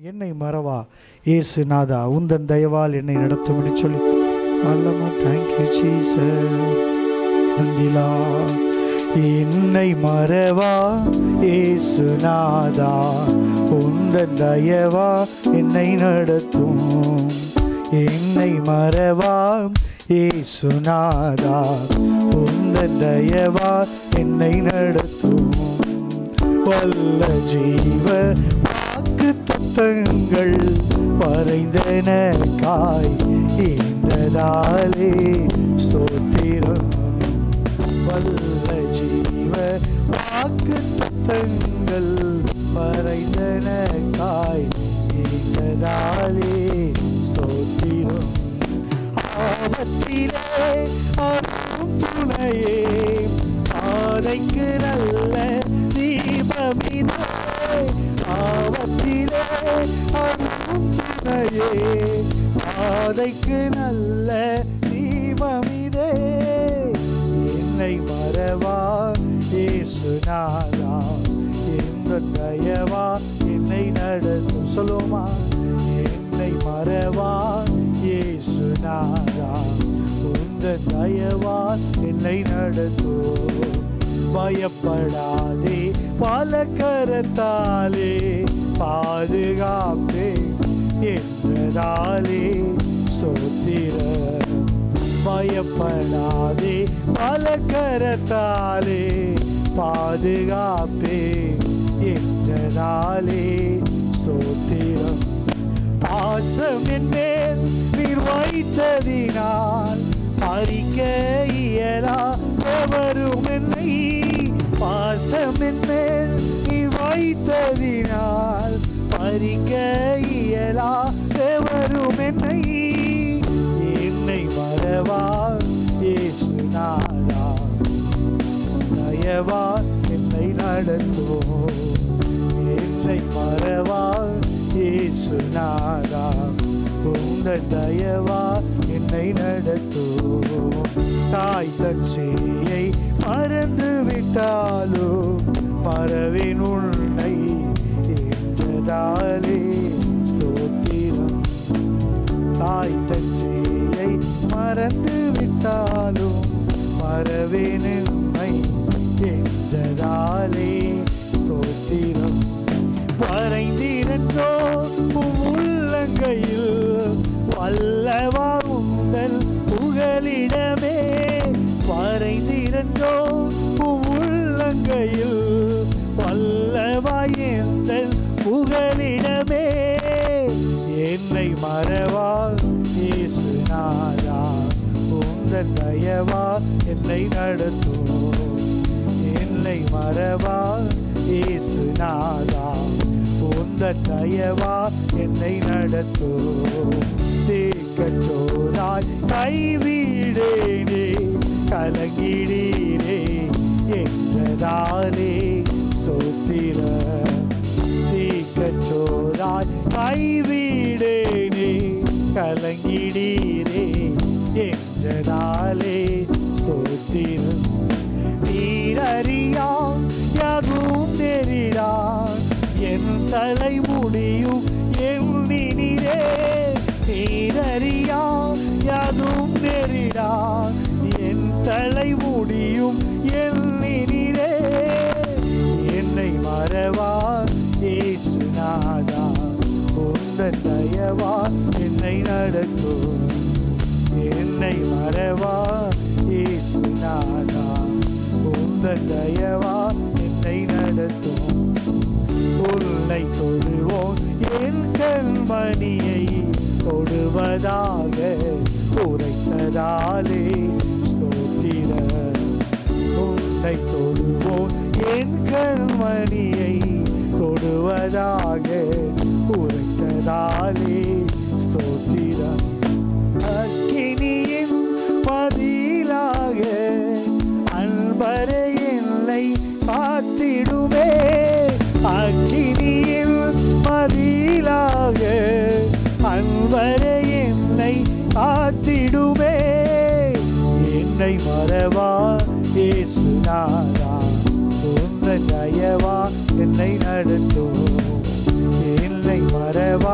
என்னை மறவா இயேசு நாதா உந்தன் தயவால் என்னை நடத்தும்படி சொல்லி அல்லமா. Thank you Jesus. நந்திலா என்னை மறவா இயேசு நாதா உந்தன் தயவா என்னை நடத்தும். என்னை மறவா இயேசு நாதா உந்தன் தயவா என்னை நடத்தும். வல்ல ஜீவ வாக்கு தத்தங்கள் வரைந்தனக்காய் இந்ததாலே ஸ்தோத்திரம். வல்ல ஜீவ வாக்கு தத்தங்கள் வரைந்தனக்காய் இந்ததாலே ஸ்தோத்திரம். ஆபத்திலே அருளும் துணையே பாதைக்கு நல்ல தீபமிதே. ஆபத்திலே அருளும் துணையே பாதைக்கு நல்ல தீபமிதே. என்னை மறவா இயேசு நாதா எந்த தயவா என்னை நடத்தும். சொல்லுமா. என்னை மறவா இயேசு நாதா உந்த தயவா என்னை நடத்தும். பயப்படாதே பல கரத்தாலே பாதுகாப்பே என்றதாலே ஸ்தோத்திரம். பயப்படாதே பல கரத்தாலே பாதுகாப்பே என்றதாலே ஸ்தோத்திரம். பாசம் என் மேல் நீர் வைத்ததினால் பறிக்க இயலா எவரும் என்னை. பாசம் என் மேல் நீர் வைத்ததினால் பறிக்க இயலா எவரும் என்னை. என்னை மறவா இயேசு நாதா தயவா என்னை நடத்தும். என்னை மறவா இயேசு நாதா உந்தன் தயவா என்னை நடத்தும். தாய் தன் சேயை மறந்து விட்டாலோ மறவேன் உன்னை என்றதாலே ஸ்தோத்திரம். தாய் தன் சேயை மறந்து விட்டாலும் மறவேன் உன்னை என்றதாலே ஸ்தோத்திரம். வரைந்திரன்றோ உள்ளங்கையில் வல்லவா உந்தல் புகலிடமே. வரைந்திரன்றோ உள்ளங்கையில் வல்லவா எந்தல் புகலிடமே. என்னை மறவா இயேசு நாதா உந்தன் தயவா என்னை நடத்தும். என்னை மறவா இயேசு நாதா உந்தன் தயவா என்னை நடத்தும். தீக்கற்றோராய் கைவிடேனே கலங்கிடீரே என்றதாலே ஸ்தோத்திரம். தீக்கற்றோராய் கைவிடேனே கலங்கிடீரே என்றதாலே ஸ்தோத்திரம். நீரறியா யாதும் நெறிடா என் தலை முடியும் எண்ணினீரே. நீரறியா யாதும் நெறிடா என் தலை முடியும் எண்ணினீரே. என்னை மறவா இயேசு நாதா உந்தன் தயவா என்னை நடத்தும். என்னை மறவா இயேசு நாதா உந்தன் தயவா என்னை நடத்தும். உன்னை தொடுவோம் என் கண்மணியை தொடுவதாக உரைத்ததாலே ஸ்தோத்திரம். உன்னை தொடுவோம் என் கண்மணியை தொடுவதாக உரைத்ததாலே ஸ்தோத்திரம். அக்கினியின் பதிலாக அன்பரை என்னை காத்திடுமே. அக்கினியில் பதிலாக அன்பரை என்னை காத்திடுமே. என்னை மறவா இயேசு நாதா உந்தன் தயவா என்னை நடத்தும். என்னை மறவா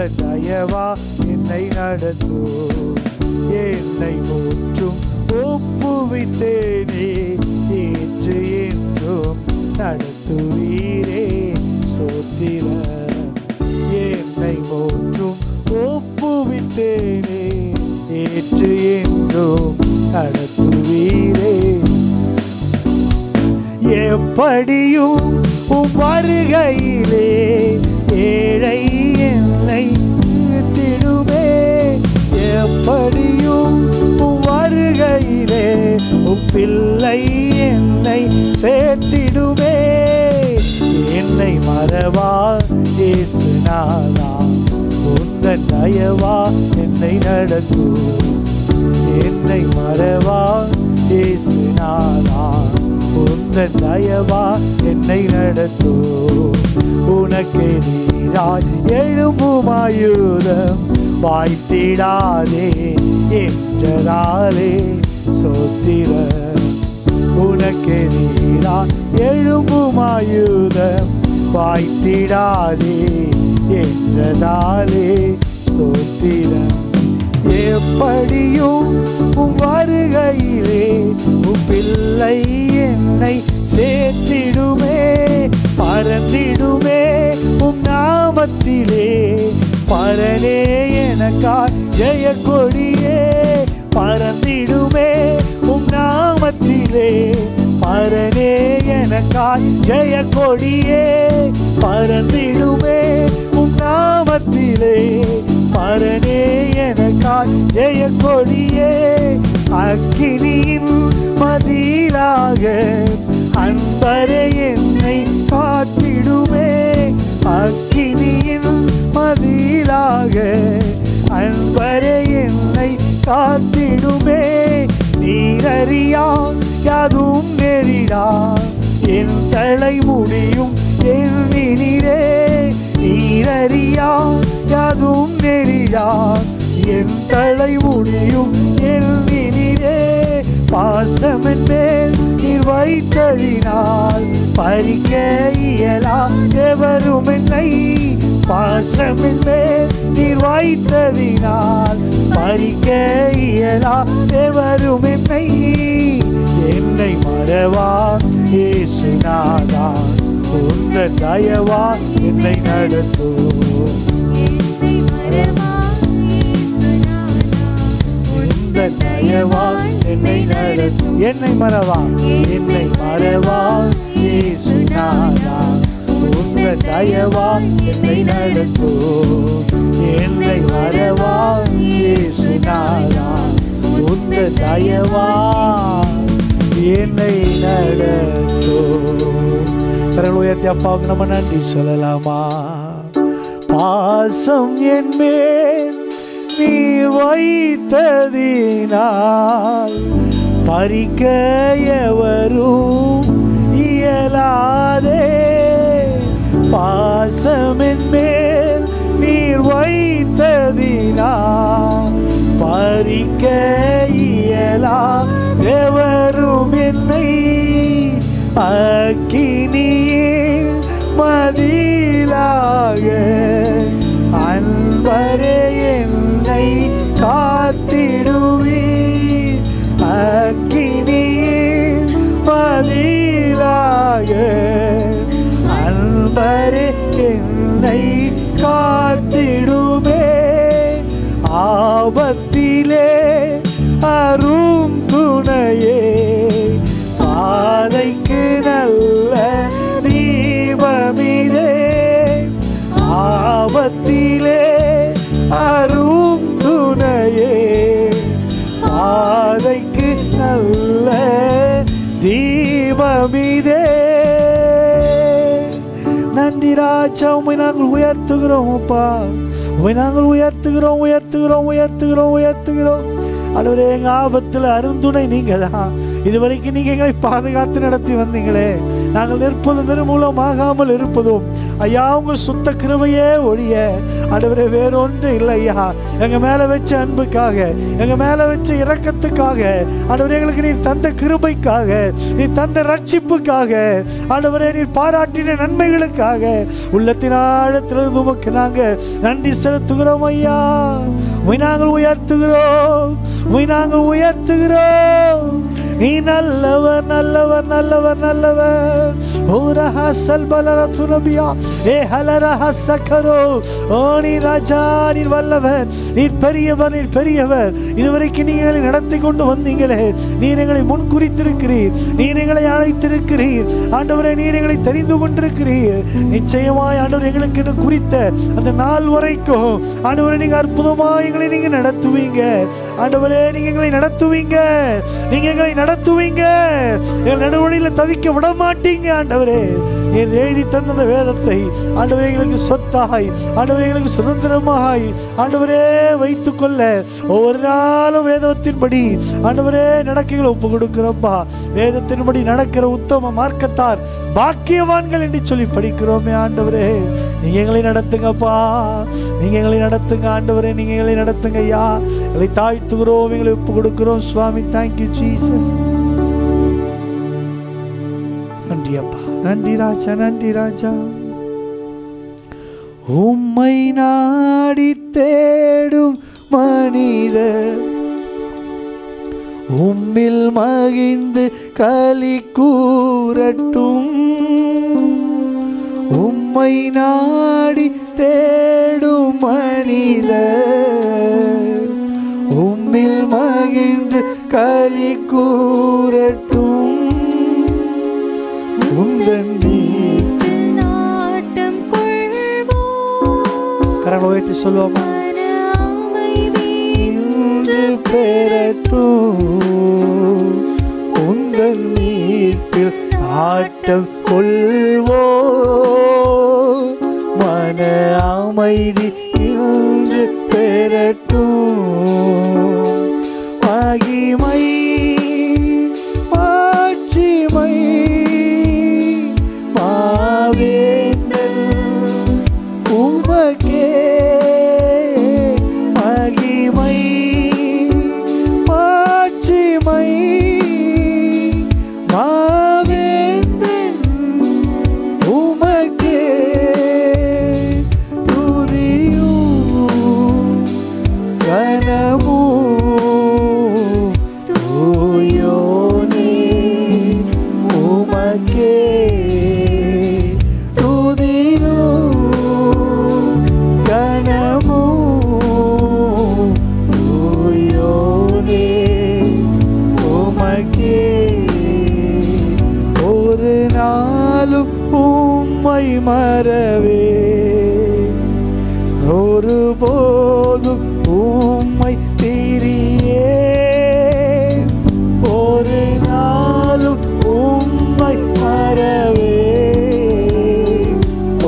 உந்தன் தயவா என்னை நடத்தும். என்னை முற்றும் ஒப்புவித்தேனே, ஏற்று என்றும் நடத்துவீரே ஸ்தோத்திரம். என்னை முற்றும் ஒப்புவித்தேனே, ஏற்று என்றும் நடத்துவீரே. எப்படியும் உம் வருகையிலே ஏழை என்னை திடுமே. எப்படியும் உம் வருகையிலே உம் பிள்ளை என்னை சேர்த்திடுமே. என்னை மறவா இயேசுநாதா, உந்தன் தயவா என்னை நடத்தும். என்னை மறவா இயேசுநாதா, உந்தன் தயவா என்னை நடத்தும். உனக்கெதிராய் எழும்பும் ஆயுதம் வாய்த்திடாதே என்றதாலே ஸ்தோத்திரம். உனக்கெதிராய் எழும்பும் ஆயுதம் வாய்த்திடாதே என்றதாலே ஸ்தோத்திரம். எப்படியும் உம் வருகையிலே உம் பிள்ளை என்னை சேர்த்திடுமே. பறந்திடுமே உம் நாமத்திலே, பரனே எனக்காய் ஜெய கொடியே. பறந்திடுமே உம் நாமத்திலே, பரனே எனக்காய் ஜெய கொடியே. பறந்திடுமே உம் நாமத்திலே, பரனே எனக்காய் ஜெய கொடியே. அக்கினியின் மதிலாக அன்பரே என்னை காத்திடுமே. அக்கினியின் மதிலாக அன்பரே என்னை காத்திடுமே. நீரறியா யாதும் நெறிடா என் தலை முடியும் எண்ணினீரே. நீரறியா யாதும் நெறிடா என் தலை முடியும் எண்ணினீரே. பாசமன் மேல் நீர் வைத்ததினால் பறிக்க இயலா எவரும் என்னை. பாசமன் மேல் நீர் வைத்ததினால் பறிக்க இயலா எவரும் என்னை. என்னை மறவா இயேசுநாதா, உந்தன் தயவா என்னை நடத்தும். தயவா என்னை நடத்தும். என்னை மறவா, என்னை மறவா இயேசுநாதா, உந்தன் தயவா என்னை நடத்தும். என்னை மறவா இயேசுநாதா, உந்தன் தயவா என்னை நடத்தும். கரங்களை உயர்த்தி அப்பாவுக்கு நம்ம நன்றி சொல்லலாமா? பாசம் என் மேல் நீர் வைத்ததினால் பறிக்க எவரும் இயலாதே. பாசமின் மேல் நீர் வைத்ததினால் பறிக்க இயலா எவரும் என்னை. அக்கினியின் மதிலாக அன்பரே என்னை காத்திடுவீர். அக்கினியின் மதிலாக அன்பரே என்னை காத்திடுமே. ஆபத்திலே அரும் துணையே, பாதைக்கு நல்ல தீபமிதே. ஆபத்திலே அரும் துணையே, பாதைக்கு நல்ல தீபமிதே. நன்றி ராஜா, உம்மை நாங்கள் உயர்த்துகிறோம் அப்பா. உம்மை நாங்கள் உயர்த்துகிறோம் உயர்த்துகிறோம் உயர்த்துகிறோம் உயர்த்துகிறோம். ஆண்டவரே, எங்க ஆபத்தில் அருந்துணை நீங்க தான். இதுவரைக்கும் நீங்க எங்களை பாதுகாத்து நடத்தி வந்தீங்களே. நாங்கள் நிற்பதும் நிர்மூலமாகாமல் இருப்பதும் ஐயா உங்க சுத்த கிருபையே ஒழிய ஆண்டவரே வேறொன்று இல்லையா, எங்க மேல வச்ச அன்புக்காக, எங்க மேல வச்ச இரக்கத்துக்காக, ஆண்டவரே எங்களுக்கு நீர் தந்த கிருபைக்காக, நீர் தந்த ரட்சிப்புக்காக, ஆண்டவரே நீர் பாராட்டின நன்மைகளுக்காக உள்ளத்தின் ஆழத்திலிருந்து உமக்கு நாங்க நன்றி செலுத்துகிறோம் ஐயா. உம்மை நாங்கள் உயர்த்துகிறோம், உம்மை நாங்கள் உயர்த்துகிறோம். நீ நல்லவர் நல்லவர் நல்லவர் நல்லவர். ஓரஹசல் பலரதுனபியா ஏ ஹலரஹசகரோ. ஓ நீ ராஜா, நீர் வல்லவர், நீர் பெரியவர், நீர் பெரியவர். இதுவரைக்கும் நீங்க எங்களை நடத்தி கொண்டு வந்தீங்களே, நீர் எங்களை முன் குறித்திருக்கிறீர், நீர் எங்களை அழைத்திருக்கிறீர் ஆண்டவரே, நீர் எங்களை தெரிந்து கொண்டிருக்கிறீர். நிச்சயமாய் ஆண்டவர் எங்களுக்கு என்ன குறித்த அந்த நாள் வரைக்கும் ஆண்டவரே நீங்க அற்புதமாய் எங்களை நீங்க நடத்துவீங்க ஆண்டவரே. நீங்க எங்களை நடத்துவீங்க, நீங்க எங்களை நடத்துவீங்க, எங்கள் நடுவழியில் தவிக்க விட மாட்டீங்க ஆண்டவரே. நீர் எழுதி தந்த வேதத்தை ஆண்டவரே எங்களுக்கு சொத்தாய், ஆண்டவரே எங்களுக்கு சுதந்திரமாய் ஆண்டவரே வைத்துக் கொள்ள ஒவ்வொரு நாளும் வேதத்தின்படி ஆண்டவரே நடக்கைகளை ஒப்பு கொடுக்கிறோம்பா. வேதத்தின்படி நடக்கிற உத்தம மார்க்கத்தார் பாக்கியவான்கள் என்று சொல்லி படிக்கிறோமே ஆண்டவரே. நீங்க எங்களை நடத்துங்கப்பா, நீங்க எங்களை நடத்துங்க ஆண்டவரே, நீங்க எங்களை நடத்துங்க ஐயா. எங்களை தாழ்த்துகிறோம், எங்களை ஒப்பு கொடுக்கிறோம் சுவாமி. Thank you Jesus. நன்றி அப்பா, நன்றி ராஜா, நன்றி ராஜா. உம்மை நாடி தேடும் மனிதர் உம்மில் மகிழ்ந்து களி கூறட்டும். உம்மை நாடி தேடும் மனிதர் உம்மில் மகிழ்ந்து களி கூறட்டும். உந்தன் நாட்டம் கொள்வோம். கரங்களை உயர்த்தி சொல்லுவோமா? இன்று பெறட்டும். உந்தன் மீட்பில் ஆட்டம் கொள்வோம். மன அமைதி இன்று பெறட்டும். மகிமை ஆட்சிமை மாவேந்தன் உமக்கே. மகிமை ஆட்சிமை மாவேந்தன் உமக்கே. துதியும் கனமும் தூயோனே உமக்கே. துதியும் கனமும் தூயோனே உமக்கே. ஒரு நாளும் உம்மை மறவே, ஒருபோதும் உம்மை பிரியே. ஒரு நாளும் உம்மை மறவே,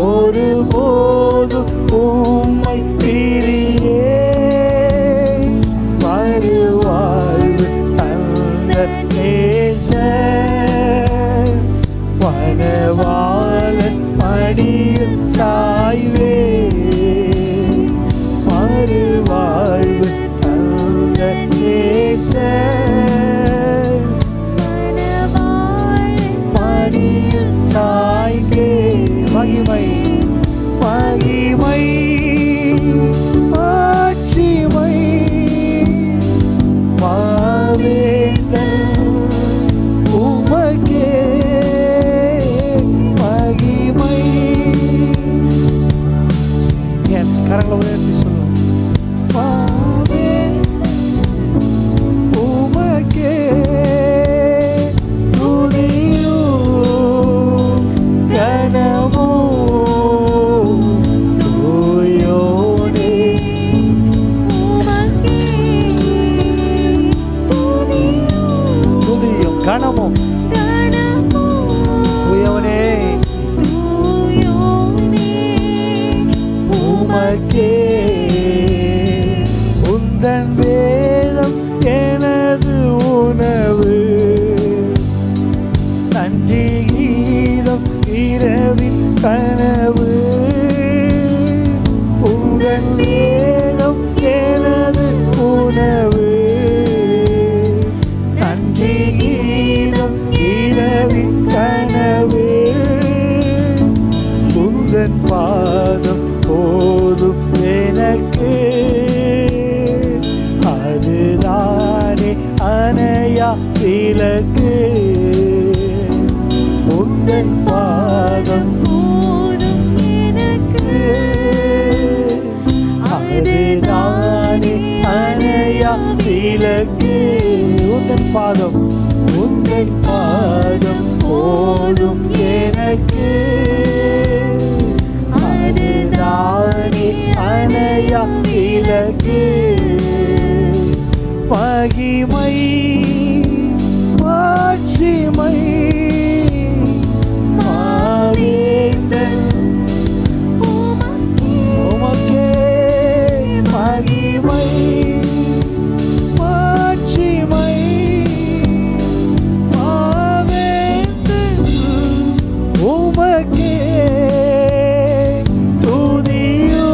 ஒருபோதும் உம்மை பிரியே. மறுவாழ்வு தந்த நேசர் வனவாளன் மடியில் சாய்வே. மறுவாழ்வு தந்த நேசர் மடியில் சாய்வே. மகிமை மகிமை ஆட்சிமை மாவேந்தன் உமக்கே. மகிமை. எஸ், கரங்களை உயர்த்தி சொல்லுவோம். உமக்கே துதியும் கனமும் தூயோனே. துதியும் கனமும் தூயோனே உமக்கே. உந்தன் வேதம் எனது உணவு, நன்றி கீதம் இரவின் கனவு. உங்கள் உந்தன் பாதம் போதும் எனக்கு, அதுதானே அணையா விளக்கு. உந்தன் பாதம் போதும் எனக்கு, அதுதானே அணையா விளக்கு. உந்தன் பாதம், உந்தன் பாதம் போதும் எனக்கு, அதுதானே அணையா விளக்கு. மகிமை மாட்சிமை மாவேந்தன் உமக்கே, மகிமை மாட்சிமை மாவேந்தன் உமக்கே, துதியோ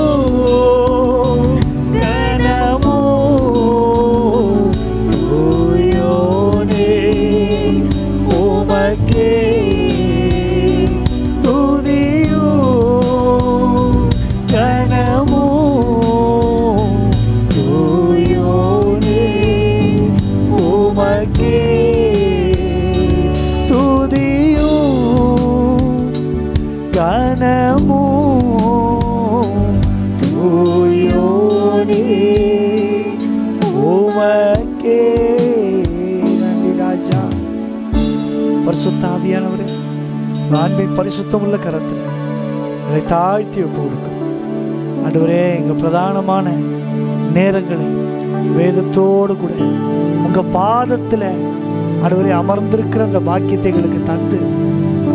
கனமோ தூயோனே உமக்கே, துதியோ கனமோ தூயோனே உமக்கே, துதியோ கனமோ தூயோனே உமக்கே. நன்றி ராஜா. பரிசுத்த ஆவியானவரே, ஆன்மீக பரிசுத்தம் உள்ள கரத்தில் என்னை தாழ்த்தி ஒப்பு கொடுக்கும் ஆண்டவரே. எங்கள் பிரதானமான நேரங்களை வேதத்தோடு கூட உங்கள் பாதத்தில் ஆண்டவரே அமர்ந்திருக்கிற அந்த பாக்கியத்தை எங்களுக்கு தந்து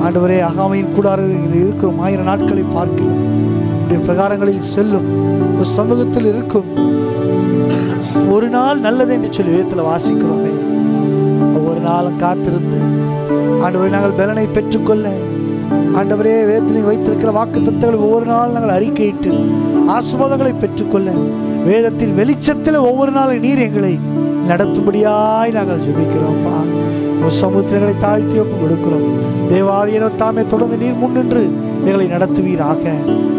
ஆண்டவரே, அகாமையின் கூடாரத்தில் இருக்கிறோம். 1000 நாட்களை பார்க்கிறோம். பிரகாரங்களில் செல்லும் ஒரு சமூகத்தில் இருக்கும் ஒரு நாள் நல்லது என்று சொல்லி வேதத்தில் வாசிக்கிறோமே. ஒவ்வொரு நாளும் காத்திருந்து ஆண்டவரே நாங்கள் பலனை பெற்றுக்கொள்ள ஆண்டவரே வேதத்தில் வைத்திருக்கிற வாக்குத்தத்தங்களை ஒவ்வொரு நாள் நாங்கள் அறிக்கையிட்டு ஆசீர்வாதங்களை பெற்றுக்கொள்ள வேதத்தின் வெளிச்சத்தில் ஒவ்வொரு நாளும் நீர் எங்களை நடத்தும்படியாய் நாங்கள் ஜெபிக்கிறோம்ப்பா. ஒரு சமூகத்தினங்களை தாழ்த்தி ஒப்பு கொடுக்கிறோம். தேவாவியனர் தாமே தொடர்ந்து நீர் முன்னின்று எங்களை நடத்துவீராக.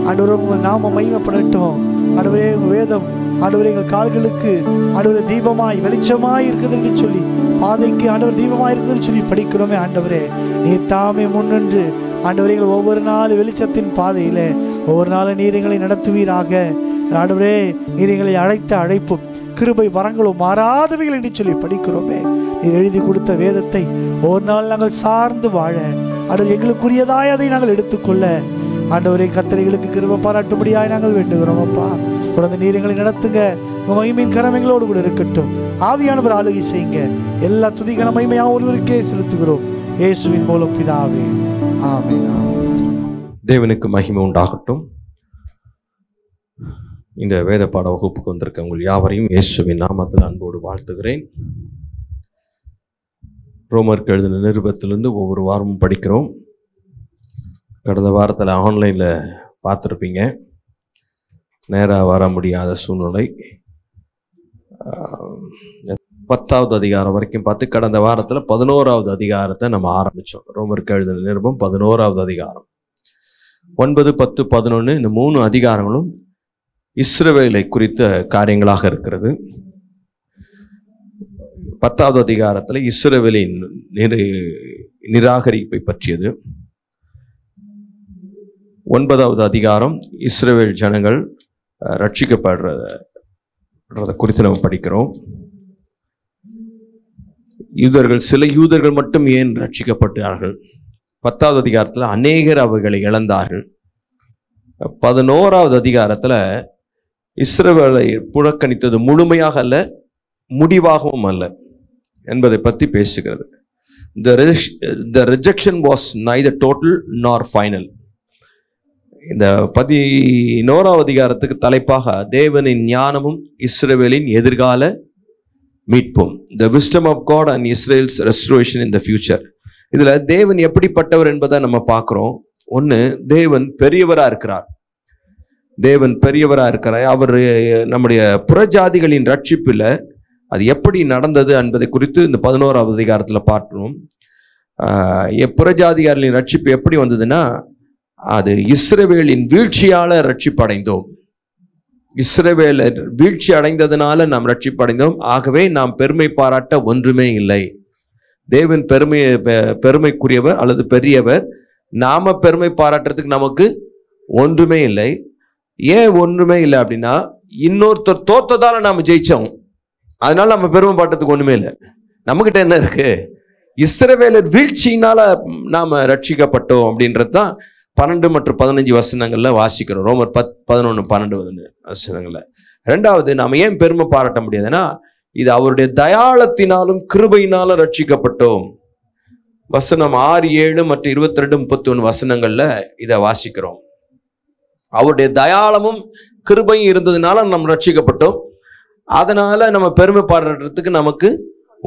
ஆண்டவரே உங்கள் நாம மகிமைப்படட்டும். ஆண்டவரே உங்கள் வேதம் ஆண்டவரே எங்கள் கால்களுக்கு ஆண்டவரே தீபமாய் வெளிச்சமாய் இருக்குது என்று சொல்லி, பாதைக்கு ஆண்டவர் தீபமாய் இருக்குதுன்னு சொல்லி படிக்கிறோமே. ஆண்டவரே நீர் தாமே முன்னின்று ஆண்டவரே எங்கள் ஒவ்வொரு நாள் வெளிச்சத்தின் பாதையில் ஒவ்வொரு நாளும் நீர் எங்களை நடத்துவீராக. ஆண்டவரே நீர் எங்களை அழைத்த அழைப்பும் கிருபை வரங்களும் மாறாதவைகள் என்று சொல்லி படிக்கிறோமே. நீர் எழுதி கொடுத்த வேதத்தை ஒரு நாள் நாங்கள் சார்ந்து வாழ ஆண்டவர் எங்களுக்குரியதாய் அதை நாங்கள் எடுத்துக்கொள்ள ஆண்டவரே கர்த்தரைகளுக்கு கிருபை பாராட்டும்படியாய் நாங்கள் வேண்டுகிறோம் அப்பா. தொடர்ந்து நீர் எங்களை நடத்துங்க. உங்கள் மகிமையின் கரம் எங்களோடு கூட இருக்கட்டும். ஆவியானவர் ஆளுகை செய்யுங்க. எல்லா துதிக்கான மகிமையாக ஒருவருக்கே செலுத்துகிறோம் இயேசுவின் மூலம் பிதாவே, ஆமென். தேவனுக்கு மகிமை உண்டாகட்டும். இந்த வேத பாட வகுப்புக்கு வந்திருக்க உங்கள் யாவரையும் இயேசுவின் நாமத்தில் அன்போடு வாழ்த்துகிறேன். ரோமருக்கு எழுதின நிருபத்திலிருந்து ஒவ்வொரு வாரமும் படிக்கிறோம். கடந்த வாரத்தில் ஆன்லைனில் பார்த்துருப்பீங்க. நேராக வர முடியாத சூழ்நிலை. 10வது அதிகாரம் வரைக்கும் பார்த்து கடந்த வாரத்தில் 11வது அதிகாரத்தை நம்ம ஆரம்பித்தோம். ரோமருக்கு எழுதின நிருபம் 11வது அதிகாரம். 9, 10, 11 இந்த 3 அதிகாரங்களும் இஸ்ரவேலை குறித்த காரியங்களாக இருக்கிறது. 10வது அதிகாரத்தில் இஸ்ரவேலின் நிராகரிப்பை பற்றியது. 9வது அதிகாரம் இஸ்ரவேல் ஜனங்கள் ரட்சிக்கப்படுறத குறித்து நம்ம படிக்கிறோம். சில யூதர்கள் மட்டும் ஏன் ரட்சிக்கப்பட்டார்கள்? 10வது அதிகாரத்தில் அநேகர் அவைகளை இழந்தார்கள். 11வது அதிகாரத்தில் இஸ்ரவேலை புறக்கணித்தது முழுமையாக அல்ல, முடிவாகவும் அல்ல என்பதை பற்றி பேசுகிறது. The rejection was neither total nor final. இந்த 11வது அதிகாரத்துக்கு தலைப்பாக தேவனின் ஞானமும் இஸ்ரவேலின் எதிர்கால மீட்பும், the wisdom of God and Israel's restoration in the future. இதுல தேவன் எப்படிப்பட்டவர் என்பதை நம்ம பார்க்கிறோம். ஒன்று, தேவன் பெரியவரா இருக்கிறார். அவர் நம்முடைய புறஜாதிகளின் ரட்சிப்பில் அது எப்படி நடந்தது என்பதை குறித்து இந்த 11வது அதிகாரத்தில் பார்க்கணும். புறஜாதிகளின் ரட்சிப்பு எப்படி வந்ததுன்னா, அது இஸ்ரவேலின் வீழ்ச்சியால ரட்சிப்படைந்தோம். இஸ்ரவேலர் வீழ்ச்சி அடைந்ததுனால நாம் ரட்சிப்படைந்தோம். ஆகவே நாம் பெருமை பாராட்ட ஒன்றுமே இல்லை. தேவன் பெருமைக்குரியவர் அல்லது பெரியவர். நாம பெருமை பாராட்டுறதுக்கு நமக்கு ஒன்றுமே இல்லை. ஏன் ஒன்றுமே இல்லை அப்படின்னா, இன்னொருத்தர் தோத்ததால நாம ஜெயிச்சோம், அதனால நம்ம பெருமை பாட்டுறதுக்கு ஒண்ணுமே இல்லை. நம்மகிட்ட என்ன இருக்கு? இஸ்ரவேலர் வீழ்ச்சியினால நாம ரட்சிக்கப்பட்டோம் அப்படின்றது தான் 12 மற்றும் 15 வசனங்கள்ல வாசிக்கிறோம். ரோமர் 11, 12 வசனங்கள்ல. ரெண்டாவது, நாம ஏன் பெருமை பாராட்ட முடியாதுன்னா, இது அவருடைய தயாளத்தினாலும் கிருபையினாலும் ரட்சிக்கப்பட்டோம். வசனம் 6, 7 மற்றும் 22, 31 வசனங்கள்ல இதை வாசிக்கிறோம். அவருடைய தயாளமும் கிருபையும் இருந்ததுனால நம்ம ரட்சிக்கப்பட்டோம். அதனால நம்ம பெருமை பாராட்டுறதுக்கு நமக்கு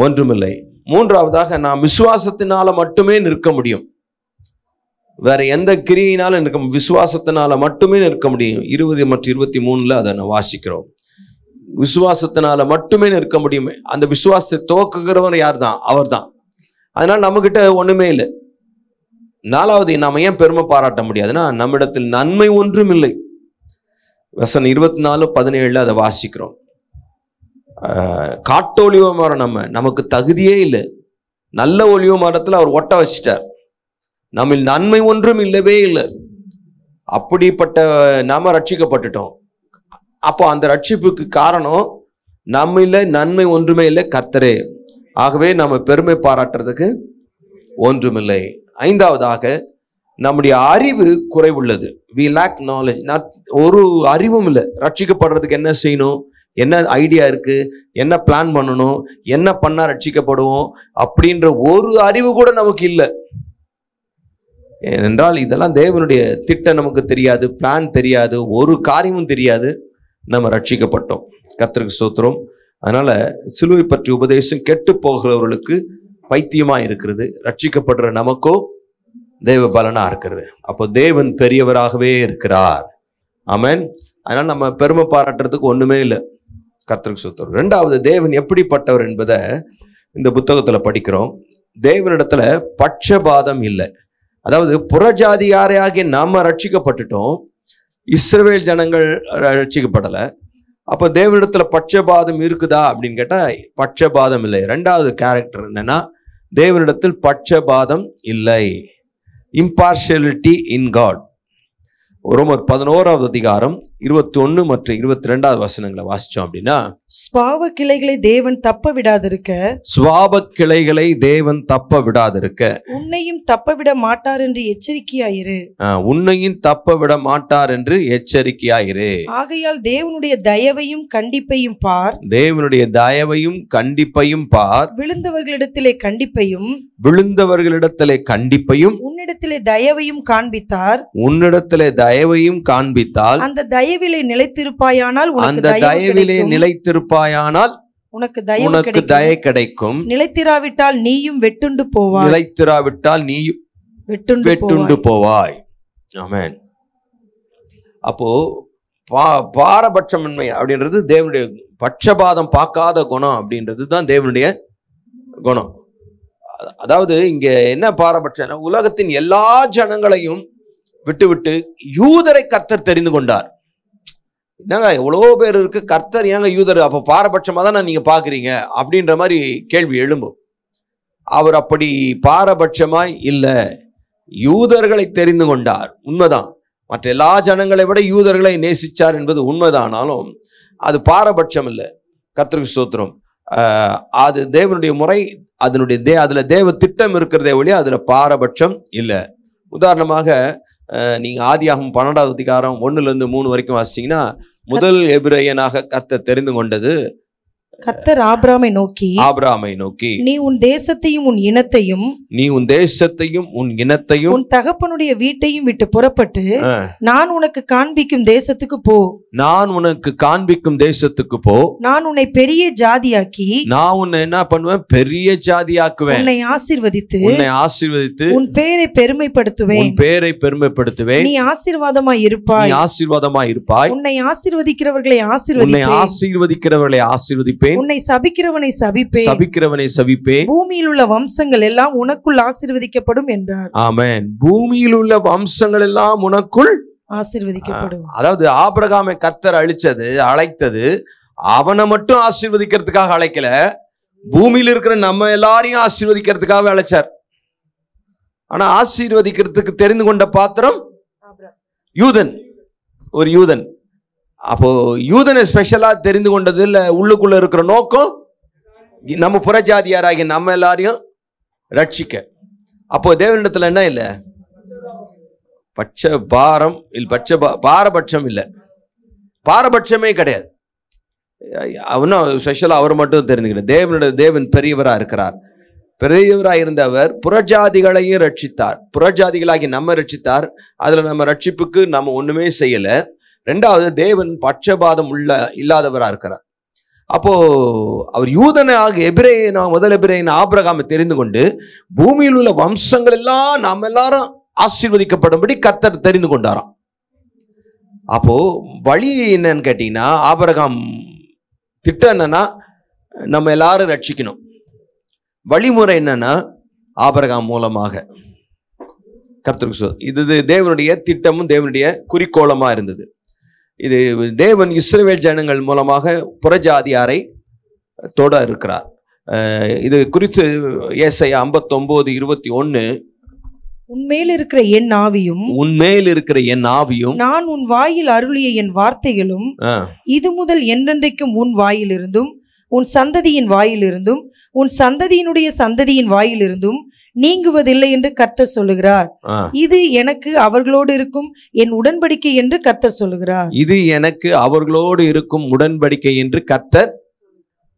ஒன்றுமில்லை. மூன்றாவதாக, நாம் விசுவாசத்தினால மட்டுமே நிற்க முடியும். வேற எந்த கிரியினாலும் நிற்க, விசுவாசத்தினால மட்டுமே நிற்க முடியும். 20 மற்றும் 23 அதை நான் வாசிக்கிறோம். விசுவாசத்தினால மட்டுமே நிற்க முடியும். அந்த விசுவாசத்தை துவக்குகிறவர் யார் தான்? அவர் தான். அதனால நம்மகிட்ட ஒண்ணுமே இல்லை. நாலாவது, நாம ஏன் பெருமை பாராட்ட முடியாதுன்னா, நம்மிடத்தில் நன்மை ஒன்றும் இல்லை. வசனம் 24, 17 அதை வாசிக்கிறோம். காட்டு ஒலிவ மரம் நமக்கு தகுதியே இல்லை. நல்ல ஒலிவ மரத்துல அவர் ஒட்ட வச்சிட்டார். நம்ம நன்மை ஒன்றும் இல்லவே இல்லை. அப்படிப்பட்ட நாம ரட்சிக்கப்பட்டுட்டோம். அப்போ அந்த ரட்சிப்புக்கு காரணம் நம்ம இல்லை, நன்மை ஒன்றுமே இல்லை, கர்த்தரே. ஆகவே நம்ம பெருமை பாராட்டுறதுக்கு ஒன்றுமில்லை. ஐந்தாவதாக, நம்முடைய அறிவு குறைவுள்ளது. we lack knowledge. ஒரு அறிவும் இல்லை. ரட்சிக்கப்படுறதுக்கு என்ன செய்யணும், என்ன ஐடியா இருக்கு, என்ன பிளான் பண்ணணும், என்ன பண்ணா ரட்சிக்கப்படுவோம் அப்படின்ற ஒரு அறிவு கூட நமக்கு இல்லை. ஏனென்றால் இதெல்லாம் தேவனுடைய திட்டம் நமக்கு தெரியாது, பிளான் தெரியாது, ஒரு காரியமும் தெரியாது. நம்ம ரட்சிக்கப்பட்டோம். கர்த்தருக்கு ஸ்தோத்திரம். அதனால சிலுவை பற்றி உபதேசம் கெட்டு போகிறவர்களுக்கு பைத்தியமா இருக்கிறது, ரட்சிக்கப்படுற நமக்கோ தேவ பலனா இருக்கிறது. அப்போ தேவன் பெரியவராகவே இருக்கிறார். ஆமென். அதனால நம்ம பெருமை பாராட்டுறதுக்கு ஒண்ணுமே இல்லை. கர்த்தருக்கு ஸ்தோத்திரம். ரெண்டாவது, தேவன் எப்படிப்பட்டவர் என்பதை இந்த புத்தகத்துல படிக்கிறோம். தேவனிடத்துல பட்சபாதம் இல்லை. அதாவது புறஜாதியாரையாகிய நாம ரட்சிக்கப்பட்டுட்டோம், இஸ்ரவேல் ஜனங்கள் ரட்சிக்கப்படல. அப்போ தேவனிடத்துல பட்சபாதம் இருக்குதா அப்படின்னு கேட்டா பட்சபாதம் இல்லை. ரெண்டாவது கேரக்டர் என்னன்னா, தேவனிடத்தில் பட்சபாதம் இல்லை. Impartiality in God. ரோமர் 11வது அதிகாரம் 21 மற்றும் 22 வசனங்களை வாசிச்சோம் அப்படின்னா, ஸ்வாப கிளைகளை தேவன் தப்ப விடாதிருக்க, ஸ்வாப கிளைகளை தேவன் தப்ப விடாதிருக்க, உன்னையும் தப்ப விட மாட்டார் என்று எச்சரிக்கையாயிரு. உன்னையும் தப்ப விட மாட்டார் என்று எச்சரிக்கையாயிரு. ஆகையால் தேவனுடைய தயவையும் கண்டிப்பையும் பார். தேவனுடைய தயவையும் கண்டிப்பையும் பார். விழுந்தவர்களிடத்திலே கண்டிப்பையும், விழுந்தவர்களிடத்திலே கண்டிப்பையும், உன்னிடத்திலே தயவையும் காண்பித்தார். உன்னிடத்திலே தயவையும் காண்பித்தால், அந்த தயவிலே நிலைத்திருப்பாயானால், அந்த தயவிலே நிலைத்திருப்பாயானால் உனக்கு தயை கிடைக்கும். நிலைத்திராவிட்டால் நீயும் வெட்டுண்டு போவாய். நிலைத்திராவிட்டால் நீயும் வெட்டுண்டு போவாய். ஆமென். அப்போ பாரபட்சமின்மை அப்படின்றது தேவனுடைய பட்சபாதம் பார்க்காத குணம் அப்படின்றது தான் தேவனுடைய குணம். அதாவது இங்க என்ன பாரபட்சம், உலகத்தின் எல்லா ஜனங்களையும் விட்டு யூதரை கர்த்தர் தெரிந்து கொண்டார். என்னங்க எவ்வளோ பேர் இருக்கு, கர்த்தர் ஏங்க யூதர், அப்போ பாரபட்சமா தானே நீங்க பாக்குறீங்க அப்படின்ற மாதிரி கேள்வி எழும்பும். அவர் அப்படி பாரபட்சமாய் இல்லை, யூதர்களை தெரிந்து கொண்டார், உண்மைதான். மற்ற எல்லா ஜனங்களை விட யூதர்களை நேசிச்சார் என்பது உண்மைதானாலும் அது பாரபட்சம் இல்லை. கர்த்தருக்கு ஸ்தோத்திரம். அது தேவனுடைய முறை, அதுல தேவ திட்டம் இருக்கிறதே ஒழிய அதுல பாரபட்சம் இல்லை. உதாரணமாக நீங்க ஆதியாகமம் 12வது அதிகாரம் 1-3 வரைக்கும் வாசிச்சீங்கன்னா, முதல் எபிரேயனாக கர்த்தர் தெரிந்து கொண்டது கர்த்தர் ஆபிரகாமை நோக்கி, நீ உன் தேசத்தையும் உன் இனத்தையும் உன் தகப்பனுடைய வீட்டையும் விட்டு புறப்பட்டு நான் உனக்கு காண்பிக்கும் தேசத்துக்கு போ. நான் உன்னை பெரிய ஜாதியாக்கி, நான் உன்னை என்ன பண்ணுவேன், பெரிய ஜாதியாக்குவேன். உன்னை ஆசீர்வதித்து உன் பேரை பெருமைப்படுத்துவேன். நீ ஆசீர்வாதமாய் இருப்பாய். உன்னை உன்னை ஆசீர்வதிக்கிறவர்களை ஆசீர்வதிப்பேன். சபிப்பேன், உன்னை சபிக்கிறவனை சபிப்பேன், சபிக்கிறவனை சபிப்பேன், பூமியில் உள்ள வம்சங்கள் எல்லாம் உனக்குள் ஆசீர்வதிக்கப்படும் என்றார். ஆமென். பூமியில் உள்ள வம்சங்கள் எல்லாம் உனக்குள் ஆசீர்வதிக்கப்படும். அதாவது ஆபிரகாமை கர்த்தர் அழைத்தது அவனை மட்டும் ஆசீர்வதிக்கிறதுக்காக அழைக்கல, பூமியில் இருக்கிற நம்ம எல்லாரையும் ஆசீர்வதிக்கிறதுக்காக அழைச்சார். ஆனா ஆசீர்வதிக்கிறதுக்கு தெரிந்து கொண்ட பாத்திரம் யூதன், ஒரு யூதன். அப்போ யூதனை ஸ்பெஷலா தெரிந்து கொண்டது இல்ல, உள்ளுக்குள்ள இருக்கிற நோக்கம் நம்ம புறஜாதியாராகிய நம்ம எல்லாரையும் ரட்சிக்க. அப்போ தேவனிடத்துல என்ன இல்லை, பாரபட்சம் இல்லை, பாரபட்சமே கிடையாது. அவனும் ஸ்பெஷலா அவர் மட்டும் தெரிஞ்சுக்கிட்ட தேவன் பெரியவரா இருக்கிறார். பெரியவராக இருந்தவர் புறஜாதிகளையும் ரட்சித்தார், புறஜாதிகளாகி நம்ம ரட்சித்தார். அதுல நம்ம ரட்சிப்புக்கு நம்ம ஒண்ணுமே செய்யல. ரெண்டாவது, தேவன் பட்சபாதம் இல்லாதவரா இருக்கிறார். அப்போ அவர் யூதனாக முதல் எபிரேயன் ஆபிரகாமை தெரிந்து கொண்டு பூமியில் உள்ள வம்சங்கள் எல்லாம் நாம் எல்லாரும் ஆசீர்வதிக்கப்படும்படி கர்த்தர் தெரிந்து கொண்டாராம். அப்போ வழி என்னன்னு கேட்டீங்கன்னா, ஆபிரகாம் திட்டம் என்னன்னா நம்ம எல்லாரும் ரட்சிக்கணும். வழிமுறை என்னன்னா ஆபிரகாம் மூலமாக கர்த்தருக்கு இது தேவனுடைய திட்டமும் தேவனுடைய குறிக்கோளமா இருந்தது. இது தேவன் இஸ்ரவேல் ஜனங்கள் மூலமாக புறஜாதியாரை தொட இருக்கிறார். இது குறித்து ஏசாயா 59:21, உன்மேல் இருக்கிற என் ஆவியும் நான் உன் வாயில் அருளிய என் வார்த்தைகளும் இது முதல் என்றென்றைக்கும் உன் வாயிலிருந்தும் உன் சந்ததியின் வாயிலிருந்தும் உன் சந்ததியினுடைய சந்ததியின் வாயிலிருந்தும் நீங்குவதில்லை என்று கர்த்தர் சொல்லுகிறார். இது எனக்கு அவர்களோடு இருக்கும் என் உடன்படிக்கை என்று கர்த்தர் சொல்லுகிறார். இது எனக்கு அவர்களோடு இருக்கும் உடன்படிக்கை என்று கர்த்தர்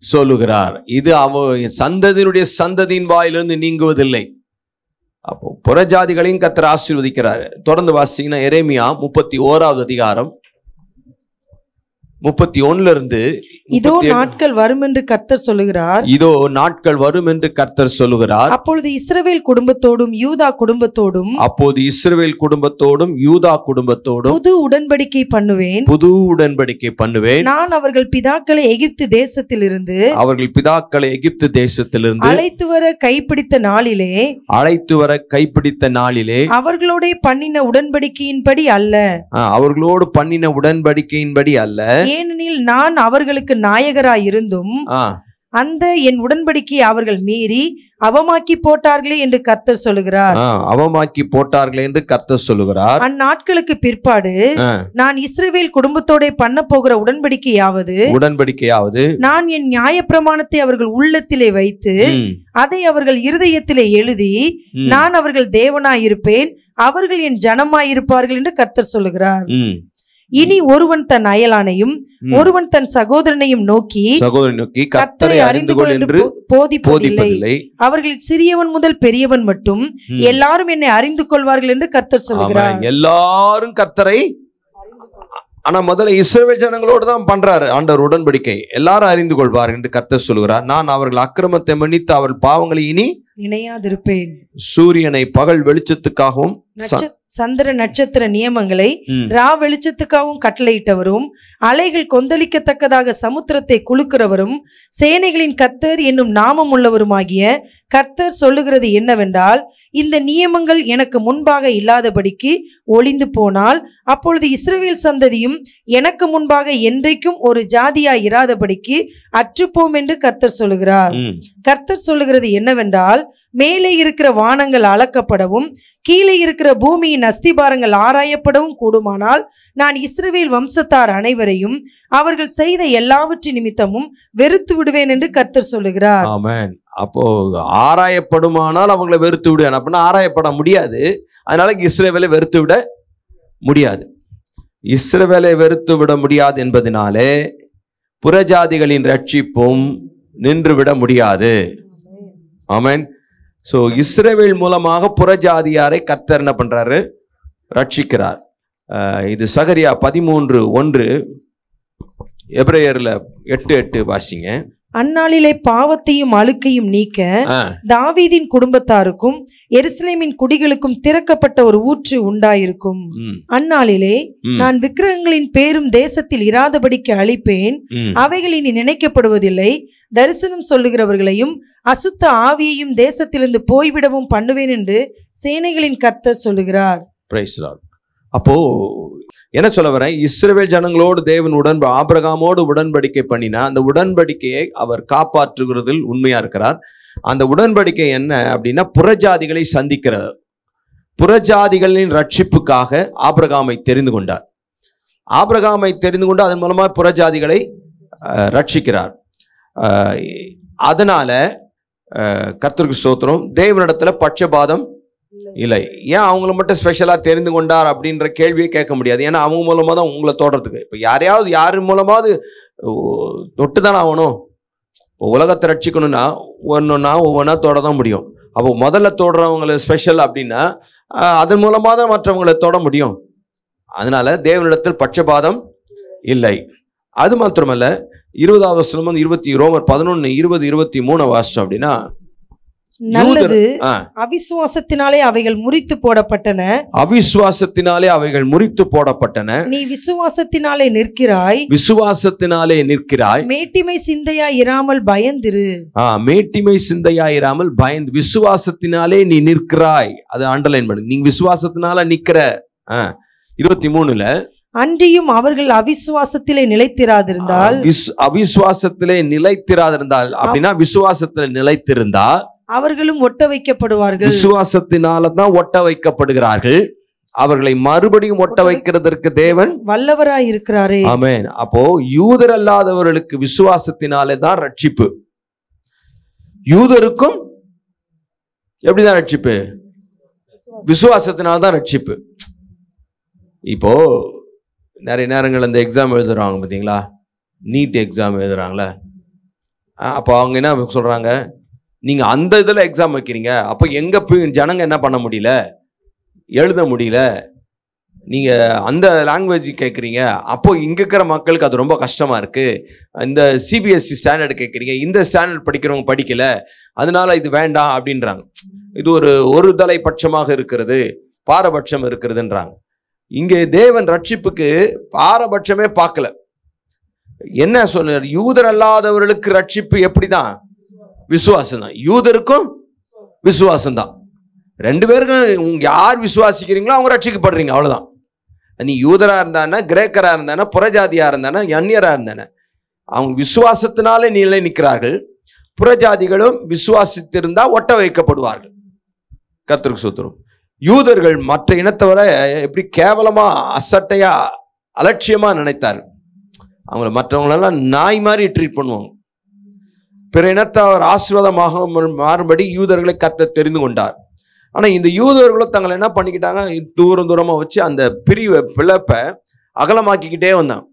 சொல்லுகிறார். இது சந்ததியினுடைய சந்ததியின் வாயிலிருந்து நீங்குவதில்லை. அப்போ புறஜாதிகளையும் கர்த்தர் ஆசீர்வதிக்கிறார். தொடர்ந்து வாசிங்கன்னா எரேமியா 31வது அதிகாரம் 31 இருந்து, இதோ நாட்கள் வரும் என்று கர்த்தர் சொல்லுகிறார், இதோ நாட்கள் வரும் என்று கர்த்தர் சொல்லுகிறார். அப்பொழுது இஸ்ரவேல் குடும்பத்தோடும் யூதா குடும்பத்தோடும் புது உடன்படிக்கை பண்ணுவேன். நான் அவர்கள் பிதாக்களை எகிப்து தேசத்திலிருந்து அழைத்து வர கைப்பிடித்த நாளிலே அவர்களோட பண்ணின உடன்படிக்கையின்படி அல்ல, ஏனெனில் நான் அவர்களுக்கு நாயகராய் இருந்தும் அந்த என் உடன்படிக்கையை அவர்கள் மீறி அவமாக்கி போட்டார்களே என்று கர்த்தர் சொல்லுகிறார். அந்நாட்களுக்கு பிற்பாடு நான் இஸ்ரவேல் குடும்பத்தோட பண்ண போகிற உடன்படிக்கையாவது நான் என் நியாயப்பிரமாணத்தை அவர்கள் உள்ளத்திலே வைத்து அதை அவர்கள் இருதயத்திலே எழுதி நான் அவர்கள் தேவனாயிருப்பேன், அவர்கள் என் ஜனமாயிருப்பார்கள் என்று கர்த்தர் சொல்லுகிறார். இனி ஒருவன் தன் அயலானையும் ஒருவன் தன் சகோதரனையும் நோக்கி கர்த்தரை அறிந்து கொள் என்று போதிப்பதில்லை. அவர்கள் சிறியவன் முதல் பெரியவன் மட்டும் எல்லாரும் என்னை அறிந்து கொள்வார்கள் என்று கர்த்தர் சொல்லுகிறார். எல்லாரும் கர்த்தரை, ஆனா முதல்ல இஸ்ரவேல் ஜனங்களோடு தான் பண்றாரு ஆண்டவர் உடன்படிக்கை. எல்லாரும் அறிந்து கொள்வார்கள் என்று கர்த்தர் சொல்லுகிறார். நான் அவர்கள் அக்கிரமத்தை மன்னித்து அவர்கள் பாவங்களை இனி நினையாதிருப்பேன். சூரியனை பகல் வெளிச்சத்துக்காகவும் சந்திர நட்சத்திர நியமங்களை ரா வெளிச்சத்துக்காகவும் கட்டளையிட்டவரும் அலைகள் கொந்தளிக்கத்தக்கதாக சமுத்திரத்தை குலுக்கிறவரும் சேனைகளின் கர்த்தர் என்னும் நாமம் உள்ளவருமாகிய கர்த்தர் சொல்லுகிறது என்னவென்றால், இந்த நியமங்கள் எனக்கு முன்பாக இல்லாதபடிக்கு ஒளிந்து போனால் அப்பொழுது இஸ்ரவேல் சந்ததியும் எனக்கு முன்பாக என்றைக்கும் ஒரு ஜாதியாய் இராதபடிக்கு அற்றுப்போம் என்று கர்த்தர் சொல்லுகிறார். கர்த்தர் சொல்லுகிறது என்னவென்றால், மேலே இருக்கிற வானங்கள் அளக்கப்படவும் கீழே இருக்கிற பூமியின் அஸ்திபாரங்கள் ஆராயப்படவும் கூடுமானால் நான் இஸ்ரவேல் வம்சத்தார் அனைவரையும் அவர்கள் செய்த எல்லாவற்றின் நிமித்தமும் வெறுத்து விடுவேன் என்று கர்த்தர் சொல்லுகிறார். ஆமென். அப்போ ஆராயப்படுமானால் அவங்களை வெறுத்து விடுவேன். அப்படின்னா ஆராயப்பட முடியாது. அதனால இஸ்ரவேலை வெறுத்து விட முடியாது. இஸ்ரவேலை வெறுத்து விட முடியாது என்பதனாலே புறஜாதிகளின் ரட்சிப்பும் நின்றுவிட முடியாது. ஆமென். சோ இஸ்ரவேல் மூலமாக புறஜாதியாரை கர்த்தர் என்ன பண்றாரு? ரட்சிக்கிறார். இது சகரியா 13:1, எபிரேயர்ல 8:8 வாசிங்க. அந்நாளிலே பாவத்தையும் அழுக்கையும் நீக்க தாவீதின் குடும்பத்தாருக்கும் எருசலேமின் குடிகளுக்கும் திறக்கப்பட்ட ஒரு ஊற்று உண்டாயிருக்கும். அந்நாளிலே நான் விக்கிரகங்களின் பேரும் தேசத்தில் இராதபடிக்கு அழிப்பேன், அவைகள் இனி நினைக்கப்படுவதில்லை. தரிசனம் சொல்லுகிறவர்களையும் அசுத்த ஆவியையும் தேசத்திலிருந்து போய்விடவும் பண்ணுவேன் என்று சேனைகளின் கர்த்தர் சொல்லுகிறார். அப்போ என்ன சொல்ல வரேன், இஸ்ரவேல் ஜனங்களோடு தேவன் ஆபிரகாமோடு உடன்படிக்கை பண்ணினா அந்த உடன்படிக்கையை அவர் காப்பாற்றுகிறதில் உண்மையா இருக்கிறார். அந்த உடன்படிக்கை என்ன அப்படின்னா புறஜாதிகளை சந்திக்கிறது. புறஜாதிகளின் ரட்சிப்புக்காக ஆபிரகாமை தெரிந்து கொண்டார். ஆபிரகாமை தெரிந்து கொண்டு அதன் மூலமா புறஜாதிகளை ரட்சிக்கிறார். அதனால கர்த்தருக்கு ஸ்தோத்திரம், தேவனிடத்துல பட்சபாதம் இல்லை. ஏன் அவங்கள மட்டும் ஸ்பெஷலா தெரிந்து கொண்டார் அப்படின்ற கேள்வியை கேட்க முடியாது. ஏன்னா அவங்க மூலமா தான் உங்களை தோடுறதுக்கு. இப்ப யார் மூலமாவது தொட்டுதானே ஆகணும். இப்போ உலகத்தை ரட்சிக்கணும்னா ஒவ்வொன்றா தொட தான் முடியும். அப்போ முதல்ல தொடுறவங்களை ஸ்பெஷல் அப்படின்னா அதன் மூலமா தான் மற்றவங்களை தொட முடியும். அதனால தேவனிடத்தில் பட்சபாதம் இல்லை. அது மாத்திரமல்ல, 20வது வசனம் 20 ரோமர் 11:20-23 வாசிச்சோம் அப்படின்னா, நல்லது அவிசுவாசத்தினாலே அவைகள் முறித்து போடப்பட்டன. அவிசுவாசத்தினாலே அவைகள் முறித்து போடப்பட்டன. நீ விசுவாசத்தினாலே நிற்கிறாய். விசுவாசத்தினாலே நிற்கிறாய். மேட்டிமை சிந்தையாய் இராமல் பயந்திரு. மேட்டிமை சிந்தையாய் இராமல் பயந்து. விசுவாசத்தினாலே நீ நிற்கிறாய். அது அண்டர்லைன் பண்ணு. நீ விசுவாசத்தினால நிக்கிற. 23ல அன்றியும் அவர்கள் அவிசுவாசத்திலே நிலைத்திராதிருந்தால். அவிசுவாசத்திலே நிலைத்திராதிருந்தால் அப்படின்னா விசுவாசத்திலே நிலைத்திருந்தா அவர்களும் ஒட்ட வைக்கப்படுவார்கள். விசுவாசத்தினாலதான் ஒட்ட வைக்கப்படுகிறார்கள். அவர்களை மறுபடியும் ஒட்ட வைக்கிறதற்கு தேவன் வல்லவராய் இருக்கிறாரே. ஆமென். அப்போ யூதர் அல்லாதவர்களுக்கு விசுவாசத்தினாலே தான் ரட்சிப்பு. யூதருக்கும் எப்படிதான் ரட்சிப்பு? விசுவாசத்தினால்தான் ரட்சிப்பு. இப்போ நிறைய நேரங்கள் அந்த எக்ஸாம் எழுதுறாங்க பார்த்தீங்களா, நீட் எக்ஸாம் எழுதுறாங்களே, அப்போ அவங்க என்ன சொல்றாங்க, நீங்க அந்த இதுல எக்ஸாம் வைக்கிறீங்க, அப்போ எங்க ஜனங்க என்ன பண்ண முடியல, எழுத முடியல, நீங்க அந்த லாங்குவேஜ் கேட்குறீங்க, அப்போ இங்க இருக்கிற மக்களுக்கு அது ரொம்ப கஷ்டமா இருக்கு. இந்த சிபிஎஸ்சி ஸ்டாண்டர்டு கேட்குறீங்க, இந்த ஸ்டாண்டர்ட் படிக்கிறவங்க படிக்கல, அதனால இது வேண்டாம் அப்படின்றாங்க. இது ஒரு தலைபட்சமாக இருக்கிறது, பாரபட்சம் இருக்கிறதுன்றாங்க. இங்கே தேவன் ரட்சிப்புக்கு பாரபட்சமே பார்க்கல. என்ன சொல்றார்? யூதர் அல்லாதவர்களுக்கு ரட்சிப்பு எப்படிதான்? விசுவாசம் தான். யூதருக்கும் விசுவாசம் தான். ரெண்டு பேருக்கும் யார் விசுவாசிக்கிறீங்களோ அவங்க ரட்சிக்கப்படுறீங்க, அவ்வளவுதான். நீ யூதரா இருந்தானா, கிரேக்கரா இருந்தானா, புறஜாதியா இருந்தானா, அந்நியரா இருந்தானே, அவங்க விசுவாசத்தினாலே நிலை நிற்கிறார்கள். புறஜாதிகளும் விசுவாசித்திருந்தா ஒட்ட வைக்கப்படுவார்கள். கர்த்தருக்கு ஸ்தோத்திரம். யூதர்கள் மற்ற இனத்தவரை எப்படி கேவலமா, அசட்டையா, அலட்சியமா நினைத்தார். அவங்கள மற்றவங்களெல்லாம் நாய் மாதிரி ட்ரீட் பண்ணுவாங்க. பிற இனத்தவர் ஆசீர்வாதமாக மாறும்படி யூதர்களை கர்த்தர் தெரிந்து கொண்டார். ஆனா இந்த யூதர்களும் தங்களை என்ன பண்ணிக்கிட்டாங்க, தூரமா வச்சு அந்த பிளப்பை அகலமாக்கிக்கிட்டே வந்தாங்க.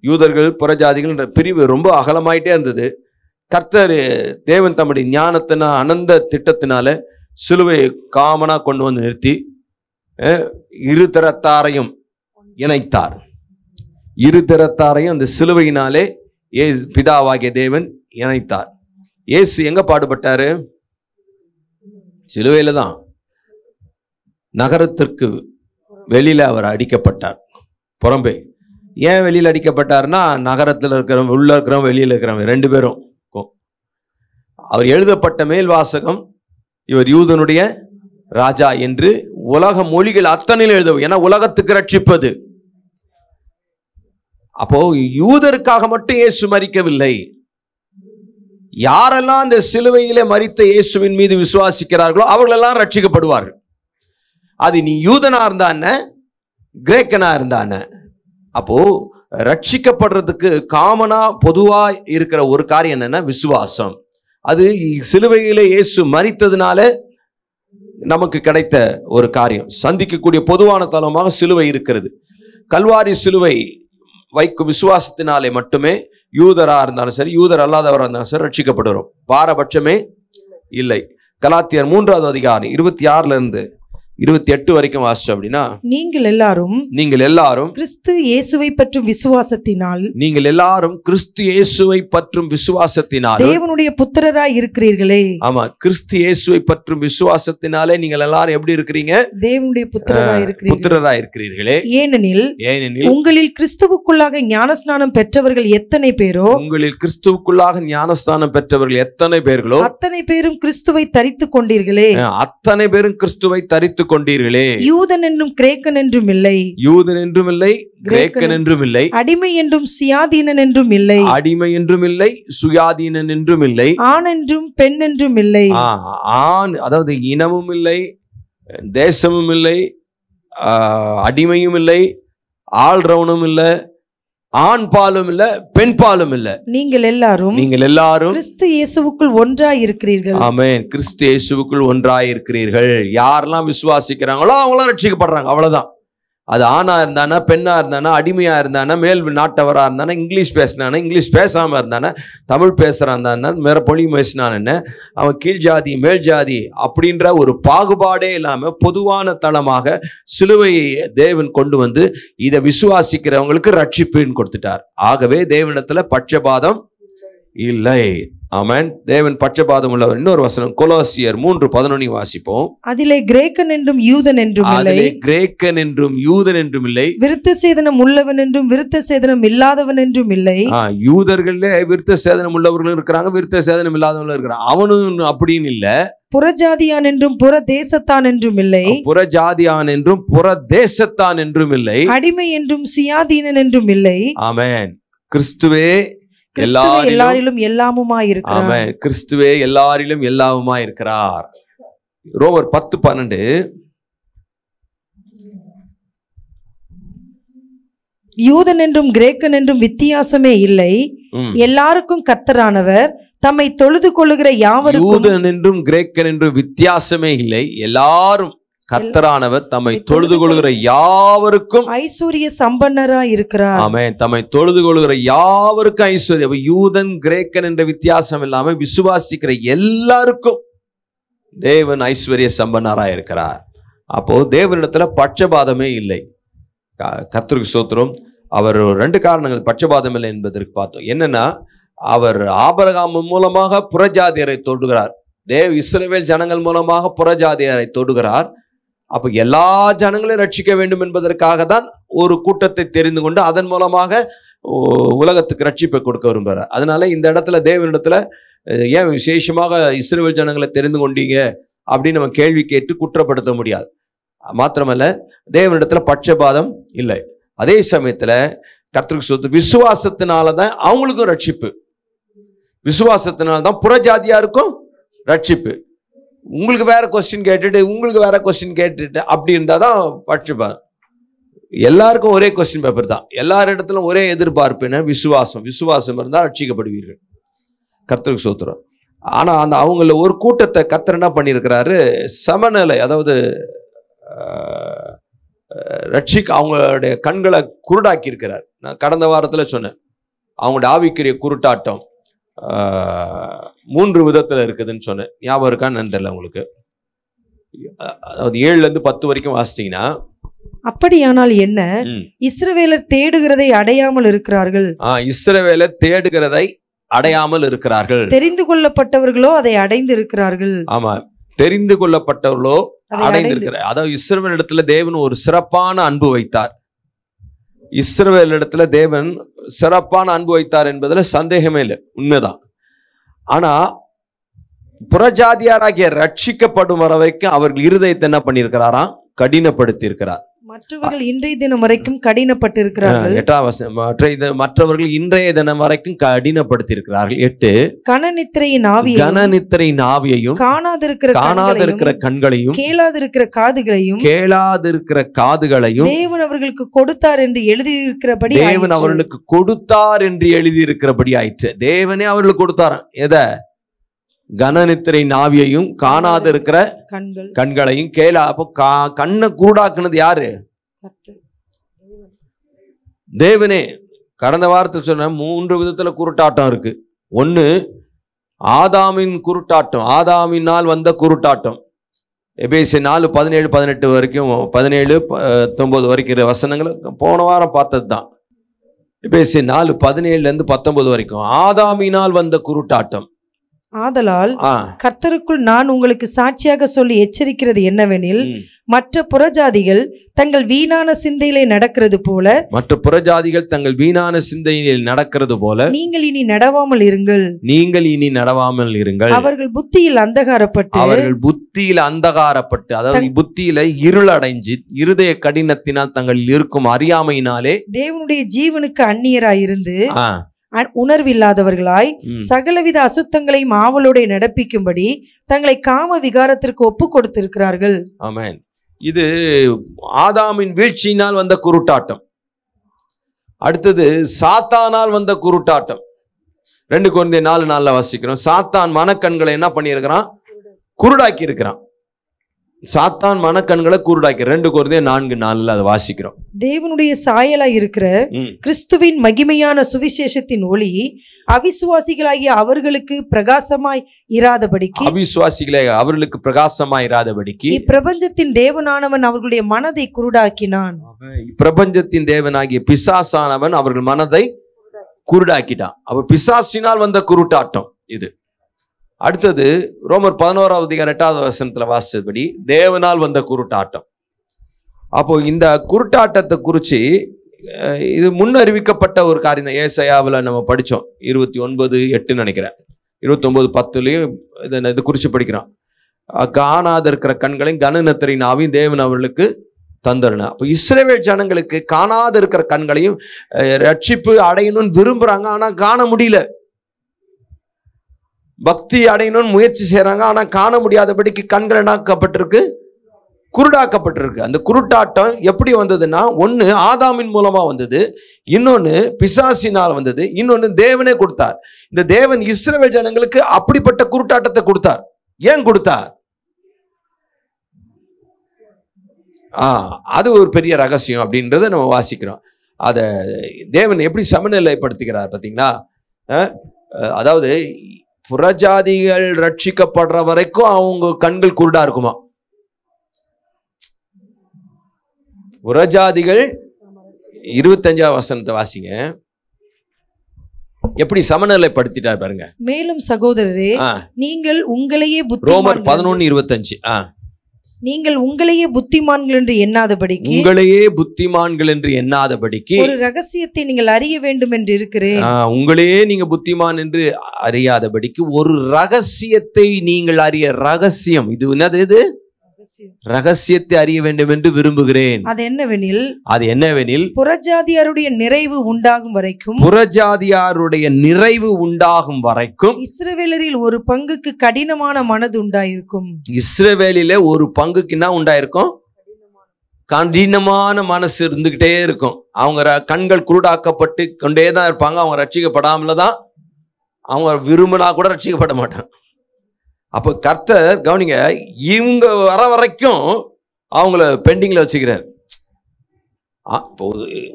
யூதர்கள் புறஜாதிகள் பிரிவு ரொம்ப அகலமாயிட்டே இருந்தது. கர்த்தர் தேவன் தம்முடைய ஞானத்தின அனந்த திட்டத்தினால சிலுவையை காமனா கொண்டு வந்து நிறுத்தி இரு தரத்தாரையும் இணைத்தார். இரு தரத்தாரையும் அந்த சிலுவையினாலே பிதாவாகிய தேவன் இணைத்தார். இயேசு எங்க பாடுபட்டாரு? சிலுவையில தான். நகரத்திற்கு வெளியில அவர் அடிக்கப்பட்டார். புறம்பே ஏன் வெளியில அடிக்கப்பட்டார்னா, நகரத்தில் இருக்கிறவங்க, உள்ள இருக்கிறவங்க, வெளியில இருக்கிறவங்க ரெண்டு பேரும். அவர் எழுதப்பட்ட மேல் வாசகம், இவர் யூதனுடைய ராஜா என்று உலக மொழிகள் அத்தனையில் எழுத, ஏன்னா உலகத்துக்கு ரட்சிப்பது. அப்போ யூதருக்காக மட்டும் இயேசு மரிக்கவில்லை. யாரெல்லாம் அந்த சிலுவையிலே மரித்த இயேசுவின் மீது விசுவாசிக்கிறார்களோ அவர்களெல்லாம் ரட்சிக்கப்படுவார்கள். அது நீ யூதனா இருந்தான, கிரேக்கனா இருந்தான. அப்போ ரட்சிக்கப்படுறதுக்கு காமனா பொதுவா இருக்கிற ஒரு காரியம் என்னன்னா விசுவாசம். அது சிலுவையிலே இயேசு மரித்ததுனால நமக்கு கிடைத்த ஒரு காரியம். சந்திக்கக்கூடிய பொதுவான தலமாக சிலுவை இருக்கிறது. கல்வாரி சிலுவை வைக்கும் விசுவாசத்தினாலே மட்டுமே யூதரா இருந்தாலும் சரி, யூதர் அல்லாதவராக இருந்தாலும் சரி ரட்சிக்கப்படுறோம். பாரபட்சமே இல்லை. கலாத்தியர் 3வது அதிகாரம் 26 இருந்து 28 வரைக்கும் வாசிச்சோம் அப்படின்னா, நீங்கள் எல்லாரும் கிறிஸ்து இயேசுவை பற்றும் விசுவாசத்தினால் தேவனுடைய புத்திரராய் இருக்கிறீர்களே. ஆமா, கிறிஸ்து இயேசுவை பற்றும் விசுவாசத்தினாலே நீங்கள் எல்லாரும் எப்படி இருக்கிறீங்க? தேவனுடைய புத்திரராய் இருக்கிறீர்களே. ஏனெனில் உங்களில் கிறிஸ்துவுக்குள்ளாக ஞானஸ்நானம் பெற்றவர்கள் எத்தனை பேரோ, எத்தனை பேர்களோ அத்தனை பேரும் கிறிஸ்துவை தரித்துக் கொண்டீர்களே. யூதன் என்றும் கிரேக்கன் என்றும் இல்லை, கிரேக்கன் என்றும் இல்லை, அடிமை என்றும் சுயாதீனன் என்றும் இல்லை, சுயாதீனன் என்றும் இல்லை, ஆண் என்றும் பெண் என்றும் இல்லை. ஆண் அதாவது இனமும் இல்லை, தேசமும் இல்லை, அடிமையும் இல்லை, ஆள்றவனும் இல்லை, ஆண் பாலும் இல்ல, பெண் பாலும் இல்ல. நீங்கள் எல்லாரும் கிறிஸ்து இயேசுவுக்குள் ஒன்றாய் இருக்கிறீர்கள். ஆமென். கிறிஸ்து இயேசுவுக்குள் ஒன்றாய் இருக்கிறீர்கள். யாரெல்லாம் விசுவாசிக்கிறாங்களோ அவங்களாம் ரட்சிக்கப்படுறாங்க. அவ்வளவுதான். அது ஆணா இருந்தானா, பெண்ணா இருந்தானா, அடிமையா இருந்தானா, மேல் நாட்டவரா இருந்தானா, இங்கிலீஷ் பேசினானா, இங்கிலீஷ் பேசாம இருந்தானா, தமிழ் பேசுறான், வேற மொழி பேசினான், அவன் கீழ் ஜாதி மேல் ஜாதி அப்படின்ற ஒரு பாகுபாடே இல்லாம பொதுவான தளமாக சிலுவையை தேவன் கொண்டு வந்து இதை விசுவாசிக்கிறவங்களுக்கு ரட்சிப்புன்னு கொடுத்துட்டார். ஆகவே தேவனிடத்துல பட்சபாதம் இல்லை. ஆமென். தேவன் பட்சபாதம் உள்ளவர். இன்னொரு வசனம் கொலோசியர் 3:11 வாசிப்போம். அதிலே கிரேக்கன் என்றும் யூதன் என்றும் இல்லை, விருத்த சேதனம் உள்ளவன் என்றும் விருத்த சேதனம் இல்லாதவன் என்றும் இல்லை. யூதர்களே விருத்த சேதனம் உள்ளவர்களும் இருக்கிறாங்க, விருத்த சேதனம் இல்லாதவர்களும் இருக்கிறாங்க. அவனும் அப்படின்னு இல்ல. புறஜாதியான் என்றும் புற தேசத்தான் என்றும் இல்லை, அடிமை என்றும் சுயாதீனன் என்றும் இல்லை. ஆமென். கிறிஸ்துவே எல்லாரிலும் எல்லாமுமாய் இருக்கிறார். ஆமென். கிறிஸ்துவே எல்லாரிலும் எல்லாமுமாய் இருக்கிறார். ரோமர் 10:12 யூதன் என்றும் கிரேக்கன் என்றும் வித்தியாசமே இல்லை, எல்லாருக்கும் கர்த்தரானவர் தம்மை தொழுது கொள்ளுகிற யாவருக்கும். யூதன் என்றும் கிரேக்கன் என்றும் வித்தியாசமே இல்லை, எல்லாரும் கர்த்தரானவர் தம்மை தொழுது கொள்கிற யாவருக்கும் ஐஸ்வர்ய சம்பன்னராய் இருக்கிறார். ஆமென். தம்மை தொழுது கொள்கிற யாவருக்கும் ஐஸ்வர்யம். யூதன் கிரேக்கன் என்ற வித்தியாசம் இல்லாம விசுவாசிக்கிற எல்லாருக்கும் தேவன் ஐஸ்வர்ய சம்பன்னராய் இருக்கிறார். அப்போ தேவனிடத்துல பட்சபாதமே இல்லை. கர்த்தருக்கு ஸ்தோத்திரம். அவர் 2 காரணங்கள் பட்சபாதம் இல்லை என்பதற்கு பார்த்தோம். என்னன்னா, அவர் ஆபிரகாம் மூலமாக புறஜாதியரை தொடுகிறார். இஸ்ரவேல் ஜனங்கள் மூலமாக புறஜாதியரை தொடுகிறார். அப்ப எல்லா ஜனங்களையும் ரட்சிக்க வேண்டும் என்பதற்காக தான் ஒரு கூட்டத்தை தெரிந்து கொண்டு அதன் மூலமாக உலகத்துக்கு ரட்சிப்பை கொடுக்க விரும்புகிறார். அதனால இந்த இடத்துல தேவனிடத்துல ஏன் விசேஷமாக இஸ்ரவேல் ஜனங்களை தெரிந்து கொண்டீங்க அப்படின்னு நம்ம கேள்வி கேட்டு குற்றப்படுத்த முடியாது. மாத்திரமல்ல, தேவனிடத்துல பட்சபாதம் இல்லை. அதே சமயத்துல கர்த்தருக்கு சொத்து விசுவாசத்தினாலதான் அவங்களுக்கும் ரட்சிப்பு, விசுவாசத்தினால்தான் புறஜாதியாருக்கும் ரட்சிப்பு. உங்களுக்கு வேற கொஸ்டின் கேட்டுட்டு அப்படி இருந்தாதான் பட்சபாதம். எல்லாருக்கும் ஒரே கொஸ்டின் பேப்பர் தான், எல்லாரிடத்திலும் ஒரே எதிர்பார்ப்பு, விசுவாசம் இருந்தால் ரட்சிக்கப்படுவீர்கள். கர்த்தருக்கு ஸ்தோத்திரம். ஆனா அந்த அவங்கள ஒரு கூட்டத்தை கர்த்தர் என்ன பண்ணியிருக்கிறாரு, சமநிலை, அதாவது அவங்களுடைய கண்களை குருடாக்கி இருக்கிறார். நான் கடந்த வாரத்துல சொன்னேன், அவங்களுடைய ஆவிக்குரிய குருட்டாட்டம் 3 விதத்துல இருக்குதுன்னு சொன்னேன். ஞாபகம் இருக்கான்னு தெரியல உங்களுக்கு. 7-10 வரைக்கும் வாசிச்சீங்கன்னா, அப்படியானால் என்ன, இஸ்ரவேலர் தேடுகிறதை அடையாமல் இருக்கிறார்கள், தெரிந்து கொள்ளப்பட்டவர்களோ அதை அடைந்து இருக்கிறார்கள். ஆமா, தெரிந்து கொள்ளப்பட்டவர்களோ அடைந்திருக்கிறார். அதாவது இஸ்ரவேல் இடத்துல தேவன் ஒரு சிறப்பான அன்பு வைத்தார். இஸ்ரவேல் இடத்துல தேவன் சிறப்பான அன்பு வைத்தார் என்பதுல சந்தேகமே இல்லை, உண்மைதான். ஆனா புறஜாதியாராகிய ரட்சிக்கப்படும் வரைக்கும் அவர்கள் இருதயத்தை என்ன பண்ணியிருக்கிறாராம், கடினப்படுத்தி இருக்கிறார். மற்றவர்கள் இன்றைய தினம் வரைக்கும் கடினப்பட்டிருக்கிறார்கள். 8 மற்றவர்கள் இன்றைய தினம் வரைக்கும் கடினப்படுத்தி இருக்கிறார்கள். 8 கனநித்திரையின் ஆவியையும் காணாதிருக்கிற கண்களையும் கேளாதிருக்கிற காதுகளையும் தேவன் அவர்களுக்கு கொடுத்தார் என்று எழுதியிருக்கிறபடி ஆயிற்று. தேவனே அவர்களுக்கு கொடுத்தாராம். எதை? கனநித்திரை நாவியையும் காணாதிருக்கிற கண்களையும் கண்ணை குருடாக்குனது யாரு? தேவனே. கடந்த வாரத்தில் சொன்ன 3 விதத்துல குருட்டாட்டம் இருக்கு. 1 ஆதாமின் குருட்டாட்டம், ஆதாமினால் வந்த குருட்டாட்டம். எபேசியர் 4:17-18 வரைக்கும் 17-19 வரைக்கும் வசனங்கள் போன வாரம் பார்த்தது தான். எபேசியர் 4:17-19 வரைக்கும் ஆதாமினால் வந்த குருட்டாட்டம். ஆதலால் கர்த்தருக்குள் நான் உங்களுக்கு சாட்சியாக சொல்லி எச்சரிக்கிறது என்னவெனில், மற்ற புறஜாதிகள் தங்கள் வீணான சிந்தையிலே நடக்கிறது போல நீங்கள் இனி நடவாமல் இருங்கள். அவர்கள் புத்தியில் அந்தகாரப்பட்டு அதாவது புத்தியில இருளடைஞ்சு இருதய கடினத்தினால் தங்கள் இருக்கும் அறியாமையினாலே தேவனுடைய ஜீவனுக்கு அந்நியராயிருந்து உணர்வில்லாதவர்களாய் சகலவித அசுத்தங்களையும் ஆவலோட நடப்பிக்கும்படி தங்களை காம விகாரத்திற்கு ஒப்பு கொடுத்திருக்கிறார்கள். ஆமென். இது ஆதாமின் வீழ்ச்சியினால் வந்த குருட்டாட்டம். அடுத்தது சாத்தானால் வந்த குருட்டாட்டம். 2 கொரிந்தியர் 4:4 வாசிக்கிறோம். சாத்தான் மனக்கண்களை என்ன பண்ணியிருக்கிறான்? குருடாக்கி இருக்கிறான். சாத்தான் மனக்கண்களை குருடாக்கி 2 கொரிந்தியர் 4:4 அதை வாசிக்கிறோம். தேவனுடைய சாயலாய் இருக்கிற கிறிஸ்துவின் மகிமையான சுவிசேஷத்தின் ஒளி அவிசுவாசிகளாகிய அவர்களுக்கு பிரகாசமாய் இராதபடிக்கு பிரபஞ்சத்தின் தேவனானவன் அவர்களுடைய மனதை குருடாக்கினான். பிரபஞ்சத்தின் தேவனாகிய பிசாசானவன் அவர்கள் மனதை குருடாக்கிட்டான். அப்ப பிசாசினால் வந்த குருட்டாட்டம் இது. அடுத்தது ரோமர் 11:8 வாசித்தபடி தேவனால் வந்த குருட்டாட்டம். அப்போ இந்த குருட்டாட்டத்தை குறித்து இது முன்னறிவிக்கப்பட்ட ஒரு காரியம் தான். ஏசாயாவில் நம்ம படித்தோம் 29:8 நினைக்கிறேன், 29:10 இது குறித்து படிக்கிறோம். காணாத இருக்கிற கண்களையும் கனநத்திரின் ஆவியும் தேவன் அவர்களுக்கு தந்தரணும். அப்போ இஸ்ரவேல் ஜனங்களுக்கு காணாத இருக்கிற கண்களையும் ரட்சிப்பு அடையணும்னு விரும்புறாங்க, ஆனா காண முடியல. பக்தி அடையணும்னு முயற்சி செய்யறாங்க, ஆனா காண முடியாதபடிக்கு கண்கள் என்னாக்கப்பட்டிருக்கு? குருடாக்கப்பட்டிருக்கு. அந்த குருட்டாட்டம் எப்படி வந்ததுன்னா, ஒன்னு ஆதாமின் மூலமா வந்தது, இன்னொன்னு பிசாசினால் வந்தது, இன்னொன்னு தேவனே கொடுத்தார். இந்த தேவன் இஸ்ரவேல் ஜனங்களுக்கு அப்படிப்பட்ட குருட்டாட்டத்தை கொடுத்தார். ஏன் கொடுத்தார்? அது ஒரு பெரிய ரகசியம் அப்படின்றத நம்ம வாசிக்கிறோம். அதை தேவன் எப்படி சமநிலைப்படுத்துகிறார் பார்த்தீங்களா? அதாவது புறஜாதிகள் ரட்சிக்கப்படுற வரைக்கும் அவங்க கண்கள் குருடா இருக்குமா? புறஜாதிகள் 25ஆம் வசனத்தை வாசிங்க. எப்படி சமநிலைப்படுத்திட்டார் பாருங்க. மேலும் சகோதரரே, நீங்கள் உங்களையே ரோமர் 11:25 நீங்கள் உங்களையே புத்திமான்கள் என்று எண்ணாதபடிக்கு ஒரு ரகசியத்தை நீங்கள் அறிய வேண்டும் என்று இருக்கிறேன். உங்களையே நீங்க புத்திமான் என்று அறியாதபடிக்கு ஒரு ரகசியத்தை நீங்கள் அறிய. ரகசியம் இது என்னது? இது ரகசியத்தை அறிய வேண்டும் என்று விரும்புகிறேன். அது என்னவெனில் புறஜாதியாருடைய நிறைவு உண்டாகும் வரைக்கும் இஸ்ரவேலரில் ஒரு பங்குக்கு கடினமான மனது உண்டாயிருக்கும். இஸ்ரவேலில ஒரு பங்குக்கு என்ன உண்டாயிருக்கும்? கடினமான மனசு இருந்துகிட்டே இருக்கும். அவங்க கண்கள் குருடாக்கப்பட்டு கொண்டே தான் இருப்பாங்க. அவங்க ரட்சிக்கப்படாமல தான், அவங்க விரும்பினா கூட ரட்சிக்கப்பட மாட்டாங்க. அப்போ கர்த்தர் கவனிங்க, இவங்க வர வரைக்கும் அவங்கள பெண்டிங்ல வச்சுக்கிறார்.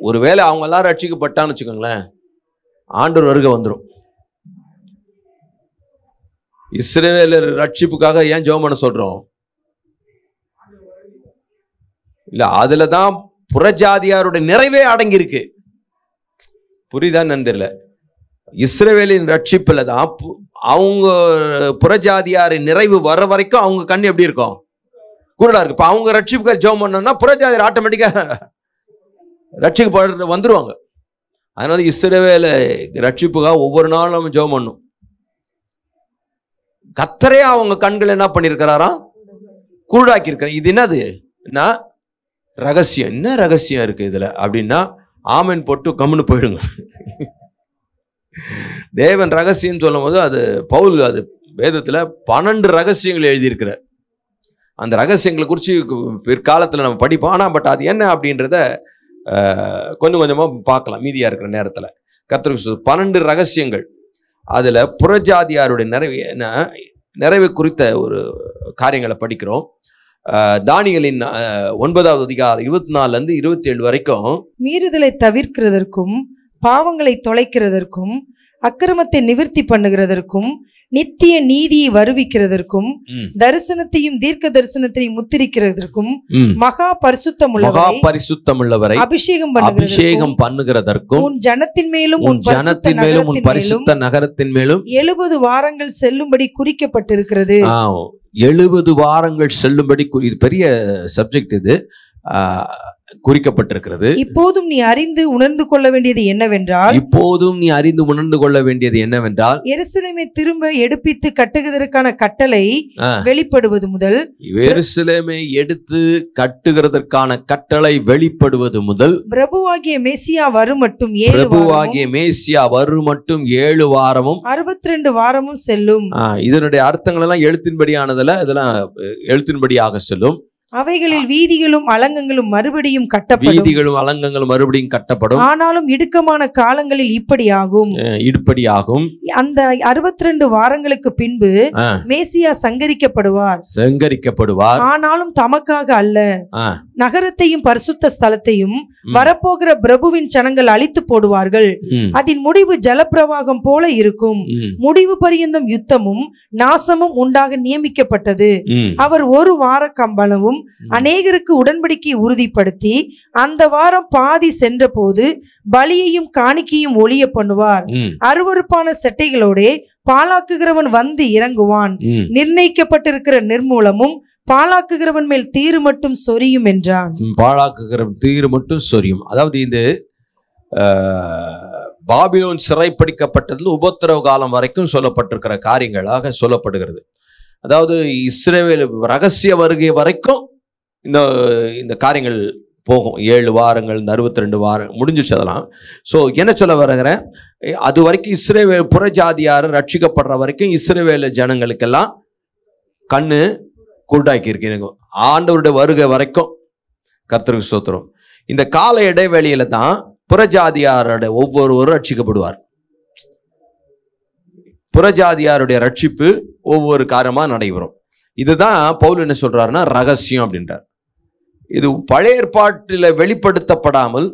ஒருவேளை அவங்க எல்லாம் ரட்சிக்கப்பட்டான்னு வச்சுக்கோங்களேன், ஆண்டவர் வருகை வந்துடும். இஸ்ரவேலர் ரட்சிப்புக்காக ஏன் ஜெபம் பண்ண சொல்றோம்? இல்ல, அதுலதான் புறஜாதியாருடைய நிறைவே அடங்கி இருக்கு. புரியுதான்னு தெரியல. இஸ்ரவேலின் ரட்சிப்புல தான் அவங்க புறஜாதியாரின் நிறைவு வர வரைக்கும் அவங்க கண் எப்படி இருக்கும்? குருடா இருக்கு. இப்ப அவங்க ரட்சிப்புக்காக ஜெபம் பண்ணோம்னா புறஜாதியார் ஆட்டோமேட்டிக்கா ரட்சிக்கப்படுறது வந்துருவாங்க. அதனால இஸ்ரவேல ரட்சிப்புக்காக ஒவ்வொரு நாளும் நம்ம ஜெபம் பண்ணும். கர்த்தரே அவங்க கண்கள் என்ன பண்ணிருக்கிறாராம்? குருடாக்கி இருக்கிற. இது என்னது? ரகசியம். என்ன ரகசியம் இருக்கு இதுல அப்படின்னா, ஆமென் போட்டு கம்முன்னு போயிடுங்க. தேவன் ரகசியம் சொல்லும் போது அது பவுல் அது வேதத்துல 12 ரகசியங்கள் எழுதியிருக்கிறார். அந்த ரகசியங்களை குறித்து பிற்காலத்துல நம்ம படிப்போம். ஆனா பட் அது என்ன அப்படின்றத கொஞ்சம் கொஞ்சமா பார்க்கலாம் மீதியா இருக்கிற நேரத்துல. கர்த்தருக்கு 12 ரகசியங்கள். அதுல புறஜாதியாருடைய நிறைவு குறித்த ஒரு காரியங்களை படிக்கிறோம். தானியேலின் 9ஆவது அதிகாரம் 24 இருந்து 27 வரைக்கும் மீறுதலை தவிர்க்கிறதற்கும் பாவங்களை தொலைக்கிறதற்கும் அக்கிரமத்தை நிவிர்த்தி பண்ணுகிறதற்கும் நித்திய நீதியை வருவிக்கிறதற்கும் தரிசனத்தையும் தீர்க்க தரிசனத்தையும் முத்திரிக்கிறதற்கும் மகா பரிசுத்தமுள்ளவரை அபிஷேகம் பண்ணுகிறதற்கும் உன் ஜனத்தின் மேலும் உன் பரிசுத்த நகரத்தின் மேலும் 70 வாரங்கள் செல்லும்படி குறிக்கப்பட்டிருக்கிறது. 70 வாரங்கள் செல்லும்படி, இது பெரிய சப்ஜெக்ட், இது குறிக்கப்பட்டிருக்கிறது. இப்போதும் நீ அறிந்து உணர்ந்து கொள்ள வேண்டியது என்னவென்றால் எருசலேமை திரும்ப எடுப்பித்து கட்டுகிறதற்கான கட்டளை வெளிப்படுவது முதல் எருசலேமை எடுத்து கட்டுகிறதற்கான கட்டளை வெளிப்படுவது முதல் பிரபுவாகிய மேசியா வரும் மட்டும் 7 வாரமும் 62 வாரமும் செல்லும். இதனுடைய அர்த்தங்கள் எல்லாம் எழுத்தின்படியானதுல இதெல்லாம் எழுத்தின்படியாக செல்லும். அவைகளில் வீதிகளும் அலங்கங்களும் மறுபடியும் கட்டப்படும். ஆனாலும் இடுக்கமான காலங்களில் இப்படியாகும். அந்த 62 வாரங்களுக்கு பின்பு மேசியா சங்கரிக்கப்படுவார். ஆனாலும் தமக்காக அல்ல, நகரத்தையும் பரிசுத்த ஸ்தலத்தையும் வரப்போகிற பிரபுவின் ஜனங்கள் அழித்து போடுவார்கள். அதன் முடிவு ஜலப்பிரவாகம் போல இருக்கும். முடிவு பரியந்தம் யுத்தமும் நாசமும் உண்டாக நியமிக்கப்பட்டது. அவர் 1 வார கம்பளவும் அநேகருக்கு உடன்படிக்கை உறுதிப்படுத்தி அந்த வாரம் பாதி சென்ற போது பலியையும் காணிக்கையும் ஒளிய பண்ணுவார். அருவருப்பான செட்டைகளோட பாலாக்குகிறவன் வந்து இறங்குவான். நிர்ணயிக்கப்பட்டிருக்கிற நிர்மூலமும் பாலாக்குகிறவன் மேல் தீரு மட்டும் சொரியும் என்றான். பாலாக்குகிறவன் தீரு மட்டும் சொரியும். அதாவது இந்த பாபிலோன் சிறைப்பிடிக்கப்பட்டதில் உபத்திரவ காலம் வரைக்கும் சொல்லப்பட்டிருக்கிற காரியங்களாக சொல்லப்படுகிறது. அதாவது இஸ்ரவேல் ரகசிய வருகை வரைக்கும் இந்த காரியங்கள் போகும். 7 வாரங்கள், இந்த 62 வாரம் முடிஞ்சிச்சு அதெல்லாம். ஸோ என்ன சொல்ல வருகிறேன், அது வரைக்கும் இஸ்ரவேல் புறஜாதியார் ரட்சிக்கப்படுற வரைக்கும் இஸ்ரவேல் ஜனங்களுக்கெல்லாம் கண்ணு குருடாக்கி இருக்கு. ஆண்டவருடைய வருகை வரைக்கும் கர்த்தருக்கு ஸ்தோத்திரம். இந்த கால இடைவெளியில தான் புறஜாதியாரோட ஒவ்வொருவரும் ரட்சிக்கப்படுவார். புறஜாதியாருடைய ரட்சிப்பு ஒவ்வொரு காரியமா நடைபெறும். இதுதான் பவுல் என்ன சொல்றாருன்னா ரகசியம் அப்படின்றார். இது பழைய ஏற்பாட்டில் வெளிப்படுத்தப்படாமல்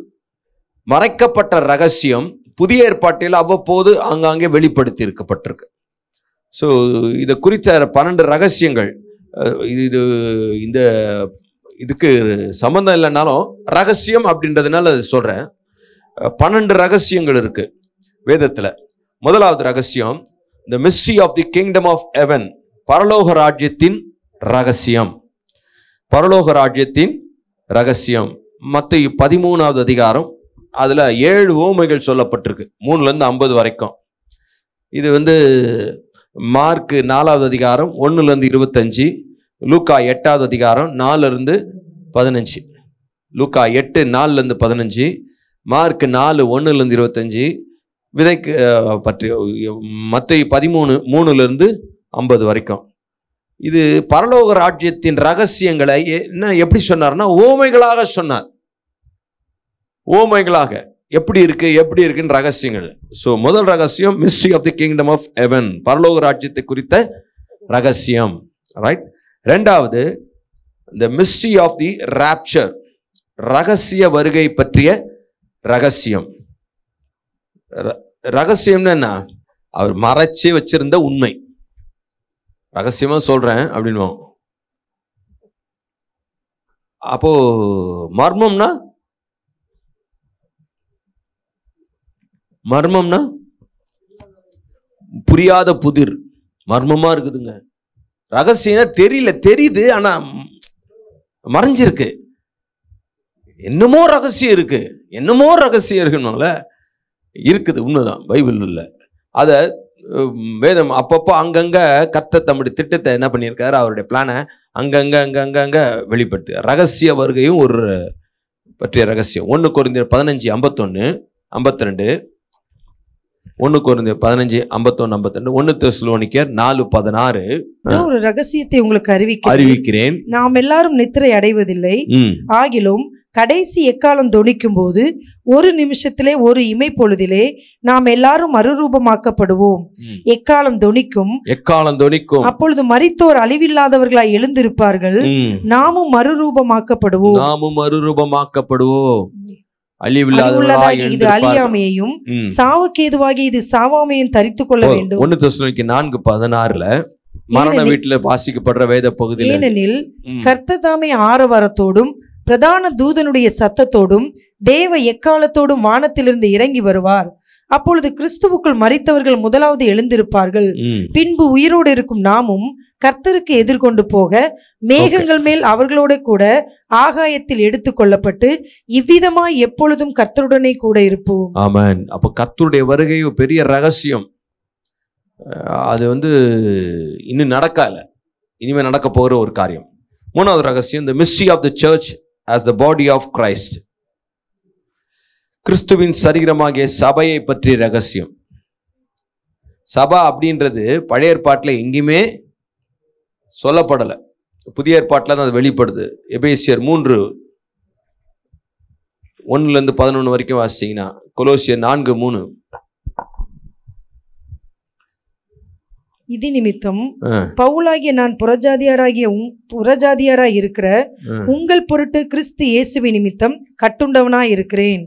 மறைக்கப்பட்ட ரகசியம் புதிய ஏற்பாட்டில் அவ்வப்போது ஆங்காங்கே வெளிப்படுத்தி இருக்கப்பட்டிருக்கு. ஸோ இதை குறித்த 12 ரகசியங்கள், இதுக்கு சம்பந்தம் இல்லைன்னாலும் ரகசியம் அப்படின்றதுனால சொல்றேன். 12 ரகசியங்கள் இருக்கு வேதத்துல. முதலாவது ரகசியம், the mystery of the kingdom of heaven, பரலோக ராஜ்யத்தின் ரகசியம். பரலோக ராஜ்யத்தின் ரகசியம் மத்தேயு 13வது அதிகாரம், அதுல 7 உவமைகள் சொல்லப்பட்டிருக்கு, 3ல இருந்து 50 வரைக்கும். இது மார்க் 4வது அதிகாரம் 1ல இருந்து 25, லூக்கா 8வது அதிகாரம் 4ல இருந்து 15, லூக்கா 8 4ல இருந்து 15, மார்க் 4 1ல இருந்து 25, விதைக்கு பற்றி மத்தேயு 13 3ல இருந்து 50 வரைக்கும். இது பரலோக ராஜ்யத்தின் ரகசியங்களை என்ன எப்படி சொன்னார்னா ஓமைகளாக சொன்னார். ஓமைகளாக எப்படி இருக்குன்னு ரகசியங்கள். ஸோ முதல் ரகசியம் mystery of the kingdom of heaven, பரலோக ராஜ்யத்தை குறித்த ரகசியம், ரைட். ரெண்டாவது the mystery of the rapture, ரகசிய வருகை பற்றிய ரகசியம். ரகசியம்னு என்ன, அவர் மறைச்சு வச்சிருந்த உண்மை. ரகசியமா சொல்றேன் அப்படின்னு. அப்போ மர்மம்னா புரியாத புதிர், மர்மமா இருக்குதுங்க. ரகசியம் தெரியல, தெரியுது ஆனா மறைஞ்சிருக்கு. என்னமோ ரகசியம் இருக்குனால இருக்குது, உண்மைதான், பைபிள் இல்லை. அத வேதம் அப்பப்போ அங்கங்க கர்த்தர் தம்முடைய திட்டத்தை என்ன பண்ணியிருக்காரு, அவருடைய பிளானை அங்கங்க வெளிப்படுத்து. ரகசிய வருகையும் ஒரு பற்றிய ரகசியம். 1 கொரிந்தியர் 15:51 52, 1 கொரிந்தியர் 15:51 52, 1 தெசலோனிக்கர் 4:16. ஒரு ரகசியத்தை உங்களுக்கு அறிவிக்கிறேன். நாம் எல்லாரும் நித்திரை அடைவதில்லை, ஆகிலும் கடைசி எக்காலம் தொனிக்கும் போது ஒரு நிமிஷத்திலே ஒரு இமை பொழுதிலே நாம் எல்லாரும் மறுரூபமாக்கப்படுவோம். எக்காலம் தொனிக்கும், அப்பொழுது மரித்தோர் அழிவில்லாதவர்களாய் எழுந்திருப்பார்கள், நாமும் மறுரூபமாக்கப்படுவோம். அழிவுள்ளதாகி இது அழியாமையையும் சாவுக்கேதுவாகி இது சாவாமையும் தரித்துக் கொள்ள வேண்டும். 1 தெசலோனிக்கேயர் 4:16 மரண வீட்டில் வாசிக்கப்படுற வேத பகுதியில், ஏனெனில் கர்த்தர் தாமே ஆரவாரத்தோடும் பிரதான தூதனுடைய சத்தத்தோடும் தேவ எக்காலத்தோடும் வானத்திலிருந்து இறங்கி வருவார். அப்பொழுது கிறிஸ்துவுக்குள் மரித்தவர்கள் முதலாவது எழுந்திருப்பார்கள். பின்பு உயிரோடு இருக்கும் நாமும் கர்த்தருக்கு எதிர்கொண்டு போக மேகங்கள் மேல் அவர்களோட கூட ஆகாயத்தில் எடுத்துக் கொள்ளப்பட்டு இவ்விதமாய் எப்பொழுதும் கர்த்தருடனே கூட இருப்போம். ஆமென். அப்ப கர்த்தருடைய வருகை பெரிய ரகசியம். அது இன்னும் நடக்கல, இனிமே நடக்க போகிற ஒரு காரியம். 3வது ரகசியம், the mystery of the church as the body of Christ. கிறிஸ்துவின் சரீரமாகிய சபையை பற்றிய ரகசியம். சபை அப்படின்றது பழைய ஏற்பாட்டில் எங்கேயுமே சொல்லப்படலை, புதிய ஏற்பாட்டில் தான் அது வெளிப்படுது. எபேசியர் 3:1-11 வரைக்கும் வாசிச்சீங்கன்னா, கொலோசியர் 4:3. இது நிமித்தம் பவுலாகிய நான் புறஜாதியாராய் இருக்கிற உங்கள் பொருட்டு கிறிஸ்து இயேசுவின் நிமித்தம் கட்டுண்டவனாய் இருக்கிறேன்.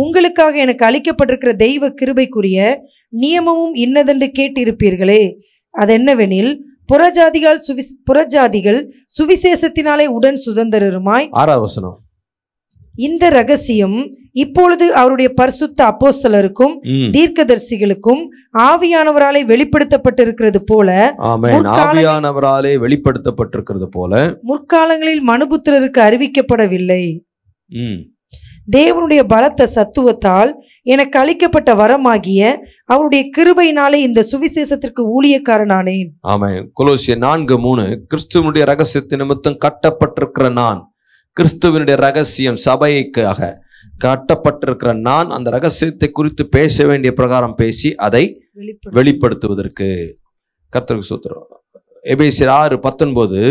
உங்களுக்காக எனக்கு அளிக்கப்பட்டிருக்கிற தெய்வ கிருபைக்குரிய நியமமும் இன்னதென்று கேட்டிருப்பீர்களே. அதென்னவெனில் புறஜாதிகள் சுவிசேஷத்தினாலே உடன் சுதந்திரருமாய். 6வது வசனம். இந்த ரகசியம் இப்பொழுது அவருடைய பரிசுத்த அப்போஸ்தலருக்கும் தீர்க்கதரிசிகளுக்கும் ஆவியானவராலே வெளிப்படுத்தப்பட்டிருக்கிறது போல, ஆவியானவராலே வெளிப்படுத்தப்பட்டிருக்கிறது போல முற்காலங்களில் மனுபுத்திரருக்கு அறிவிக்கப்படவில்லை. தேவனுடைய பலத்த சத்துவத்தால் எனக்கு அளிக்கப்பட்ட வரமாகிய அவருடைய கிருபையினாலே இந்த சுவிசேஷத்திற்கு ஊழியக்காரனானேன். ஆமென். கொலோசியர் 4:3 கிறிஸ்துவனுடைய ரகசியத்தின் நிமித்தம் கட்டப்பட்டிருக்கிற நான், கிறிஸ்துவனுடைய ரகசியம் சபைக்காக கட்டப்பட்டிருக்கிற நான், அந்த ரகசியத்தை குறித்து பேச வேண்டிய பிரகாரம் பேசி அதை வெளிப்படுத்துவதற்கு. கர்த்தருக்கு ஸ்தோத்திரம். எபேசியர் 6:19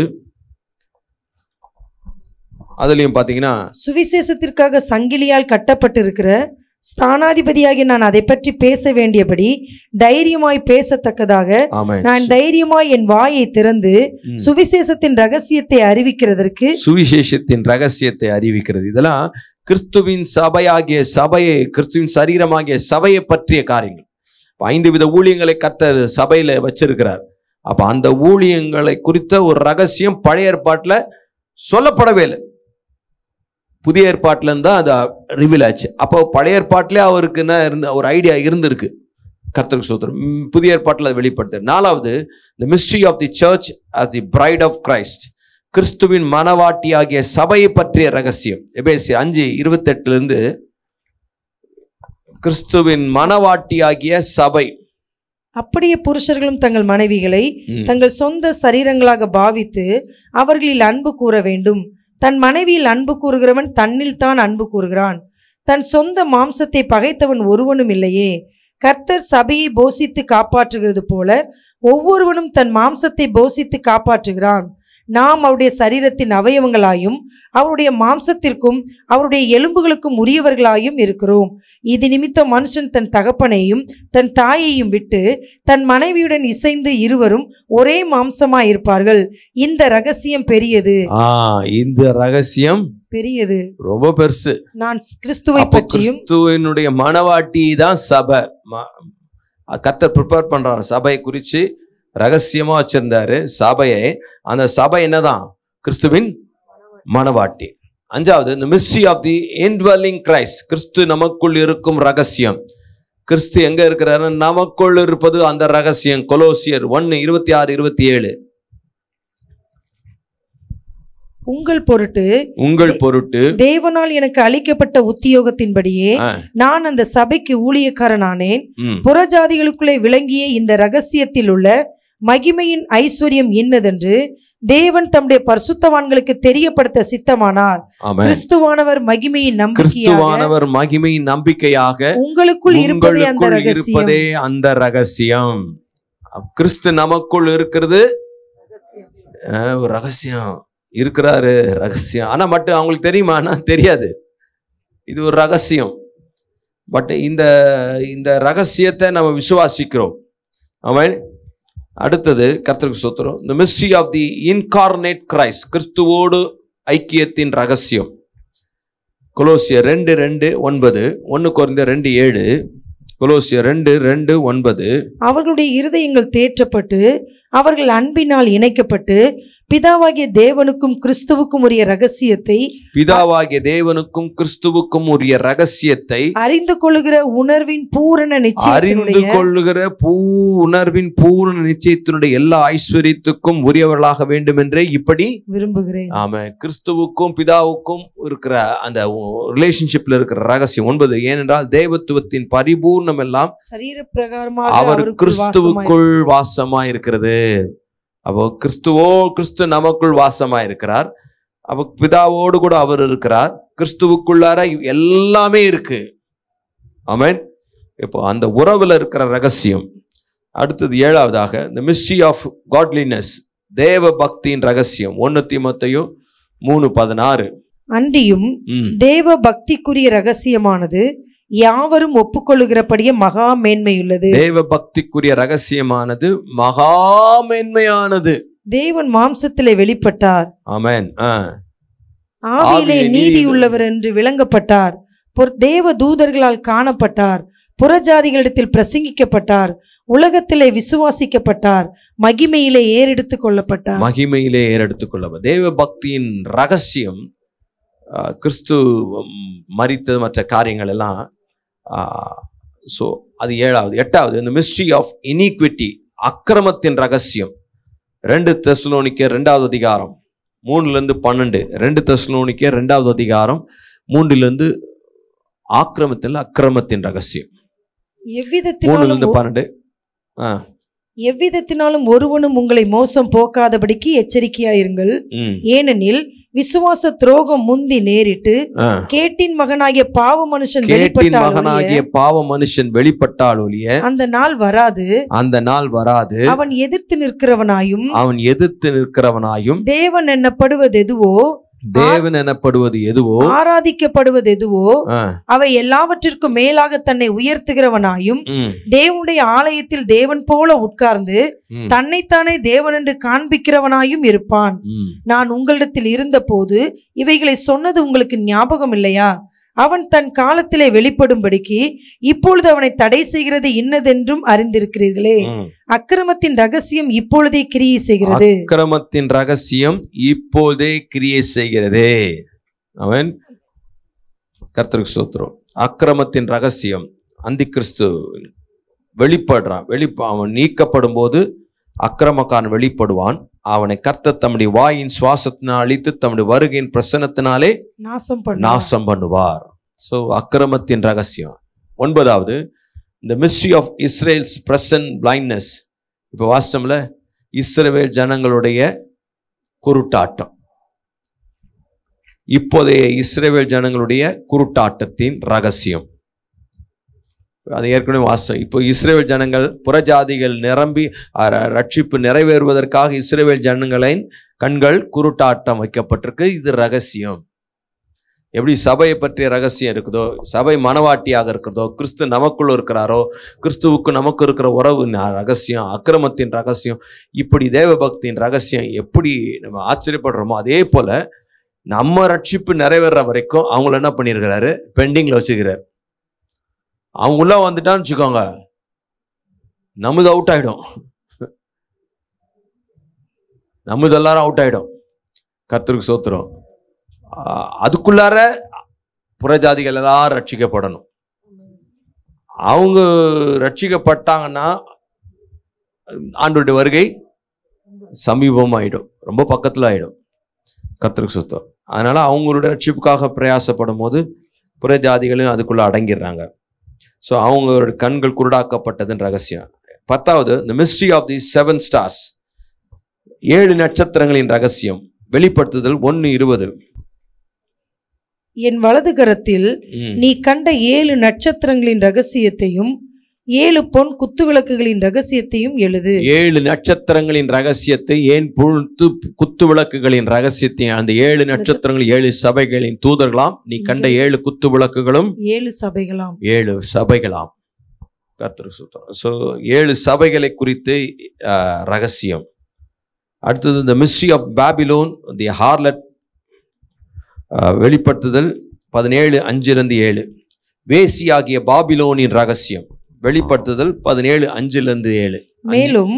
அதுலயும் பாத்தீங்கன்னா, சுவிசேஷத்திற்காக சங்கிலியால் கட்டப்பட்டிருக்கிற ஸ்தானாதிபதியாகி நான் அதை பற்றி பேச வேண்டியபடி தைரியமாய் பேசத்தக்கதாக நான் தைரியமாய் என் வாயை திறந்து சுவிசேஷத்தின் ரகசியத்தை அறிவிக்கிறதற்கு. சுவிசேஷத்தின் ரகசியத்தை அறிவிக்கிறது. இதெல்லாம் கிறிஸ்துவின் சபையாகிய சபையை, கிறிஸ்துவின் சரீரமாகிய சபையை பற்றிய காரியங்கள். 5 வித ஊழியங்களை கர்த்தர் சபையில வச்சிருக்கிறார். அப்ப அந்த ஊழியங்களை குறித்த ஒரு ரகசியம் பழைய ஏற்பாட்டுல சொல்லப்படவே இல்லை, புதிய ஏற்பாட்டில இருந்தா அது ரிவீல் ஆச்சு. அப்போ பழைய ஏற்பாட்டிலே அவருக்கு என்ன ஒரு ஐடியா இருந்திருக்கு. கர்த்தருக்கு ஸ்தோத்திரம். புதிய ஏற்பாட்டில் அதை வெளிப்படுத்து. 4வது, the mystery of the church as the bride of Christ. கிறிஸ்துவின் மனவாட்டி ஆகிய சபையை பற்றிய ரகசியம். எபேசியர் 5:28 கிறிஸ்துவின் மனவாட்டி ஆகிய சபை. அப்படியே புருஷர்களும் தங்கள் மனைவிகளை தங்கள் சொந்த சரீரங்களாக பாவித்து அவர்களில் அன்பு கூற வேண்டும். தன் மனைவியில் அன்பு கூறுகிறவன் தன்னில் தான் அன்பு கூறுகிறான். தன் சொந்த மாம்சத்தை பகைத்தவன் ஒருவனும் இல்லையே. கர்த்தர் சபையை போஷித்து காப்பாற்றுகிறது போல ஒவ்வொருவனும் தன் மாம்சத்தை போஷித்து காப்பாற்றுகிறான். நாம் அவருடைய சரீரத்தின் அவயவங்களாயும் அவருடைய மாம்சத்திற்கும் அவருடைய எலும்புகளுக்கும் உரியவர்களாயும் இருக்கிறோம். இது நிமித்தம் மனுஷன் தன் தகப்பனையும் தன் தாயையும் விட்டு தன் மனைவியுடன் இசைந்து இருவரும் ஒரே மாம்சமாய் இருப்பார்கள். இந்த ரகசியம் பெரியது. இந்த ரகசியம் பெரியது, ரொம்ப பெருசு. நான் கிறிஸ்துவை பற்றியும், கிறிஸ்துவினுடைய மனவாட்டி தான் சபை. கர்த்தர் ப்ரிப்பேர் பண்றாரு சபையை குறிச்சு, ரகசியமா வச்சிருந்தாரு சபையை. அந்த சபை என்னதான்? கிறிஸ்துவின் மனவாட்டி. 5வது, the mystery of the indwelling Christ. கிறிஸ்து நமக்குள் இருக்கும் ரகசியம். கிறிஸ்து எங்க இருக்கிறாரு? நமக்குள் இருப்பது அந்த ரகசியம். கொலோசியர் 1:26-27 உங்கள் பொருட்டு தேவனால் எனக்கு அளிக்கப்பட்ட உத்தியோகத்தின்படியே நான் அந்த சபைக்கு ஊழியக்காரனானேன். புறஜாதிகளுக்குள்ளே விளங்கிய இந்த ரகசியத்தில் உள்ள மகிமையின் ஐஸ்வர்யம் இன்னதென்று தேவன் தம்முடைய பரிசுத்தவான்களுக்கு தெரியப்படுத்த சித்தமானார். கிறிஸ்துவானவர் மகிமையின் நம்பிக்கையாக உங்களுக்குள் இருப்பதே அந்த ரகசியம். கிறிஸ்து நமக்குள் இருக்கிறது ஒரு ரகசியம். இருக்கிறாரு ரகசியம். ஆனா மட்டும் அவங்களுக்கு தெரியுமானா தெரியாது. இது ஒரு ரகசியம். பட் இந்த ரகசியத்தை நம்ம விசுவாசிக்கிறோம். ஆமென். அடுத்தது, கர்த்தருக்கு ஸ்தோத்திரம், the mystery of the incarnate Christ. கிறிஸ்துவோடு ஐக்கியத்தின் ரகசியம். கொலோசியர் 2:2-9, 1 கொரிந்தியர் 2:7, கொலோசியர் 2:2-9. அவர்களுடைய இருதயங்கள் தேற்றப்பட்டு அவர்கள் அன்பினால் இணைக்கப்பட்டு பிதாவாகிய தேவனுக்கும் கிறிஸ்துவுக்கும் உரிய ரகசியத்தை பிதாவாகிய தேவனுக்கும் கிறிஸ்துவுக்கும் உரிய ரகசியத்தை அறிந்து கொள்ளுகிற உணர்வின் பூரண அறிந்து நிச்சயத்தினுடைய கொள்ளுகிற உணர்வின் பூரண நிச்சயத்தினுடைய எல்லா ஐஸ்வர்யத்துக்கும் உரியவர்களாக வேண்டும் என்றே இப்படி விரும்புகிறேன். ஆமா, கிறிஸ்துவுக்கும் பிதாவுக்கும் இருக்கிற அந்த ரிலேஷன்ஷிப்ல இருக்கிற ரகசியம் 9. ஏனென்றால் தேவத்துவத்தின் பரிபூர்ணம் எல்லாம் சரீர பிரகாரமாக அவர் அவருக்குள் வாசமாய் கிறிஸ்துவுக்குள் வாசமா இருக்கிறது. அப்போ கிறிஸ்து நமக்குள் வாசமா இருக்கிறார். அப்போ பிதாவோடு கூட அவர் இருக்கிறார். கிறிஸ்துவுக்குள்ளார எல்லாமே இருக்கு. ஆமென். இப்போ அந்த உறவுல இருக்கிற ரகசியம். அடுத்தது 7வதாக the mystery of godliness, தேவ பக்தியின் ரகசியம். 1 தீமோத்தேயு 3:16. அன்றியும் தேவ பக்திக்குரிய ரகசியமானது யாவரும் ஒப்புக்கொள்ளுகிறபடியே மகா மேன்மையுள்ளது. தேவ பக்திக்குரிய ரகசியமானது மகா மேன்மையானது. தேவன் மாம்சத்திலே வெளிப்பட்டார். ஆமென். ஆவியிலே நீதி உள்ளவர் என்று விளங்கப்பட்டார். தேவ தூதர்களால் காணப்பட்டார். புறஜாதிகளிடத்தில் பிரசங்கிக்கப்பட்டார். உலகத்திலே விசுவாசிக்கப்பட்டார். மகிமையிலே ஏறெடுத்துக் கொள்ளப்பட்டார். மகிமையிலே ஏறெடுத்துக் கொள்ளப்பட்டார். தேவ பக்தியின் ரகசியம் கிறிஸ்து மரித்தது மற்ற காரியங்கள் எல்லாம். ஸோ அது 7வது. 8வது இந்த மிஸ்ட்ரி ஆஃப் இனிக்விட்டி, அக்கிரமத்தின் ரகசியம். 2 தெசலோனிக்கேயர் 2வது அதிகாரம் 3-12. 2 தெசலோனிக்கேயர் 2வது அதிகாரம் 3 அக்கிரமத்தின் ரகசியம். 3-12. எவ்விதத்தினாலும் ஒருவனும் உங்களை மோசம் போக்காதபடிக்கு எச்சரிக்கையாயிருங்கள். ஏனெனில் விசுவாச துரோகம் முந்தி நேரிட்டு கேட்டின் மகனாகிய பாவ மனுஷன் வெளிப்பட்டால் ஒழிய அந்த நாள் வராது. அவன் எதிர்த்து நிற்கிறவனாயும் தேவன் எனப்படுவது எதுவோ ஆராதிக்கப்படுவது எதுவோ அவை எல்லாவற்றிற்கும் மேலாக தன்னை உயர்த்துகிறவனாயும் தேவனுடைய ஆலயத்தில் தேவன் போல உட்கார்ந்து தன்னைத்தானே தேவன் என்று காண்பிக்கிறவனாயும் இருப்பான். நான் உங்களிடத்தில் இருந்த போது இவைகளை சொன்னது உங்களுக்கு ஞாபகம் இல்லையா? அவன் தன் காலத்திலே வெளிப்படும்படிக்கு இப்பொழுது அவனை தடை செய்கிறது இன்னதென்றும் அறிந்திருக்கிறீர்களே. அக்கிரமத்தின் ரகசியம் இப்பொழுதே கிரியை செய்கிறது. அக்கிரமத்தின் ரகசியம் இப்போதே கிரியை செய்கிறதே. அவன் கர்த்தருக்கு ஸ்தோத்திரம். அக்கிரமத்தின் ரகசியம் அந்தி கிறிஸ்து வெளிப்படுறான். அவன் நீக்கப்படும் போது அக்கிரமக்காரன் வெளிப்படுவான். அவனை கர்த்தர் தம்முடைய வாயின் சுவாசத்தினால் அழித்து தம்முடைய வருகையின் பிரசன்னத்தினாலே நாசம் பண்ணுவார். சோ அக்கிரமத்தின் ரகசியம். 9வது the mystery of Israel's present blindness. இப்போ வாஸ்தவம்ல இஸ்ரவேல் ஜனங்களுடைய குருட்டாட்டம். இப்போதைய இஸ்ரவேல் ஜனங்களுடைய குருட்டாட்டத்தின் ரகசியம். அது ஏற்கனவே வாஸ்தவம். இப்போ இஸ்ரவேல் ஜனங்கள் புறஜாதிகள் நிரம்பி ரட்சிப்பு நிறைவேறுவதற்காக இஸ்ரவேல் ஜனங்களின் கண்கள் குருட்டாட்டம் வைக்கப்பட்டிருக்கு. இது ரகசியம். எப்படி சபையை பற்றிய ரகசியம் இருக்குதோ, சபை மனவாட்டியாக இருக்கிறதோ, கிறிஸ்து நமக்குள்ள இருக்கிறாரோ, கிறிஸ்துவுக்கு நமக்கு இருக்கிற உறவு ரகசியம், அக்கிரமத்தின் ரகசியம், இப்படி தேவ பக்தியின் ரகசியம் எப்படி நம்ம ஆச்சரியப்படுறோமோ அதே போல நம்ம ரட்சிப்பு நிறைவேற வரைக்கும் அவங்கள என்ன பண்ணியிருக்கிறாரு, பெண்டிங்ல வச்சுக்கிறார். அவங்க உள்ள வந்துட்டான்னு வச்சுக்கோங்க, நம்மது அவுட் ஆயிடும், நம்மது எல்லாரும் அவுட் ஆயிடும். கர்த்தருக்கு ஸ்தோத்திரம். அதுக்குள்ளார புறஜாதிகள் எல்லாரும் ரட்சிக்கப்படணும். அவங்க ரட்சிக்கப்பட்டாங்கன்னா ஆண்டவருடைய வருகை சமீபமாயிடும், ரொம்ப பக்கத்துல ஆயிடும். கர்த்தருக்கு ஸ்தோத்திரம். அதனால அவங்களுடைய ரட்சிப்புக்காக பிரயாசப்படும் போது புறஜாதிகளும் அதுக்குள்ள அடங்கிடுறாங்க. ஸோ அவங்களோட கண்கள் குருடாக்கப்பட்டதுன்னு ரகசியம். 10வது the mystery of the 7 stars, 7 நட்சத்திரங்களின் ரகசியம். வெளிப்படுத்துதல் 1:20. என் வலது கரத்தில் நீ கண்ட 7 நட்சத்திரங்களின் ரகசியத்தையும் 7 பொன் குத்துவிளக்குகளின் ரகசியத்தையும் எழுது. 7 நட்சத்திரங்களின் ரகசியத்தை, ஏன் குத்து விளக்குகளின் ரகசியத்தையும், அந்த 7 நட்சத்திரங்கள் 7 சபைகளின் தூதர்களாம். நீ கண்ட 7 குத்து விளக்குகளும் 7 சபைகளாம். 7 சபைகளாம். கர்த்தருக்கு ஸ்தோத்திரம். ஸோ 7 சபைகளை குறித்து ரகசியம். அடுத்தது the mystery of Babylon, the harlot. வெளிப்படுத்துதல் 17:5-7. வேசியாகிய பாபிலோனின் ரகசியம். வெளிப்படுத்துதல் 17:5-7. மேலும்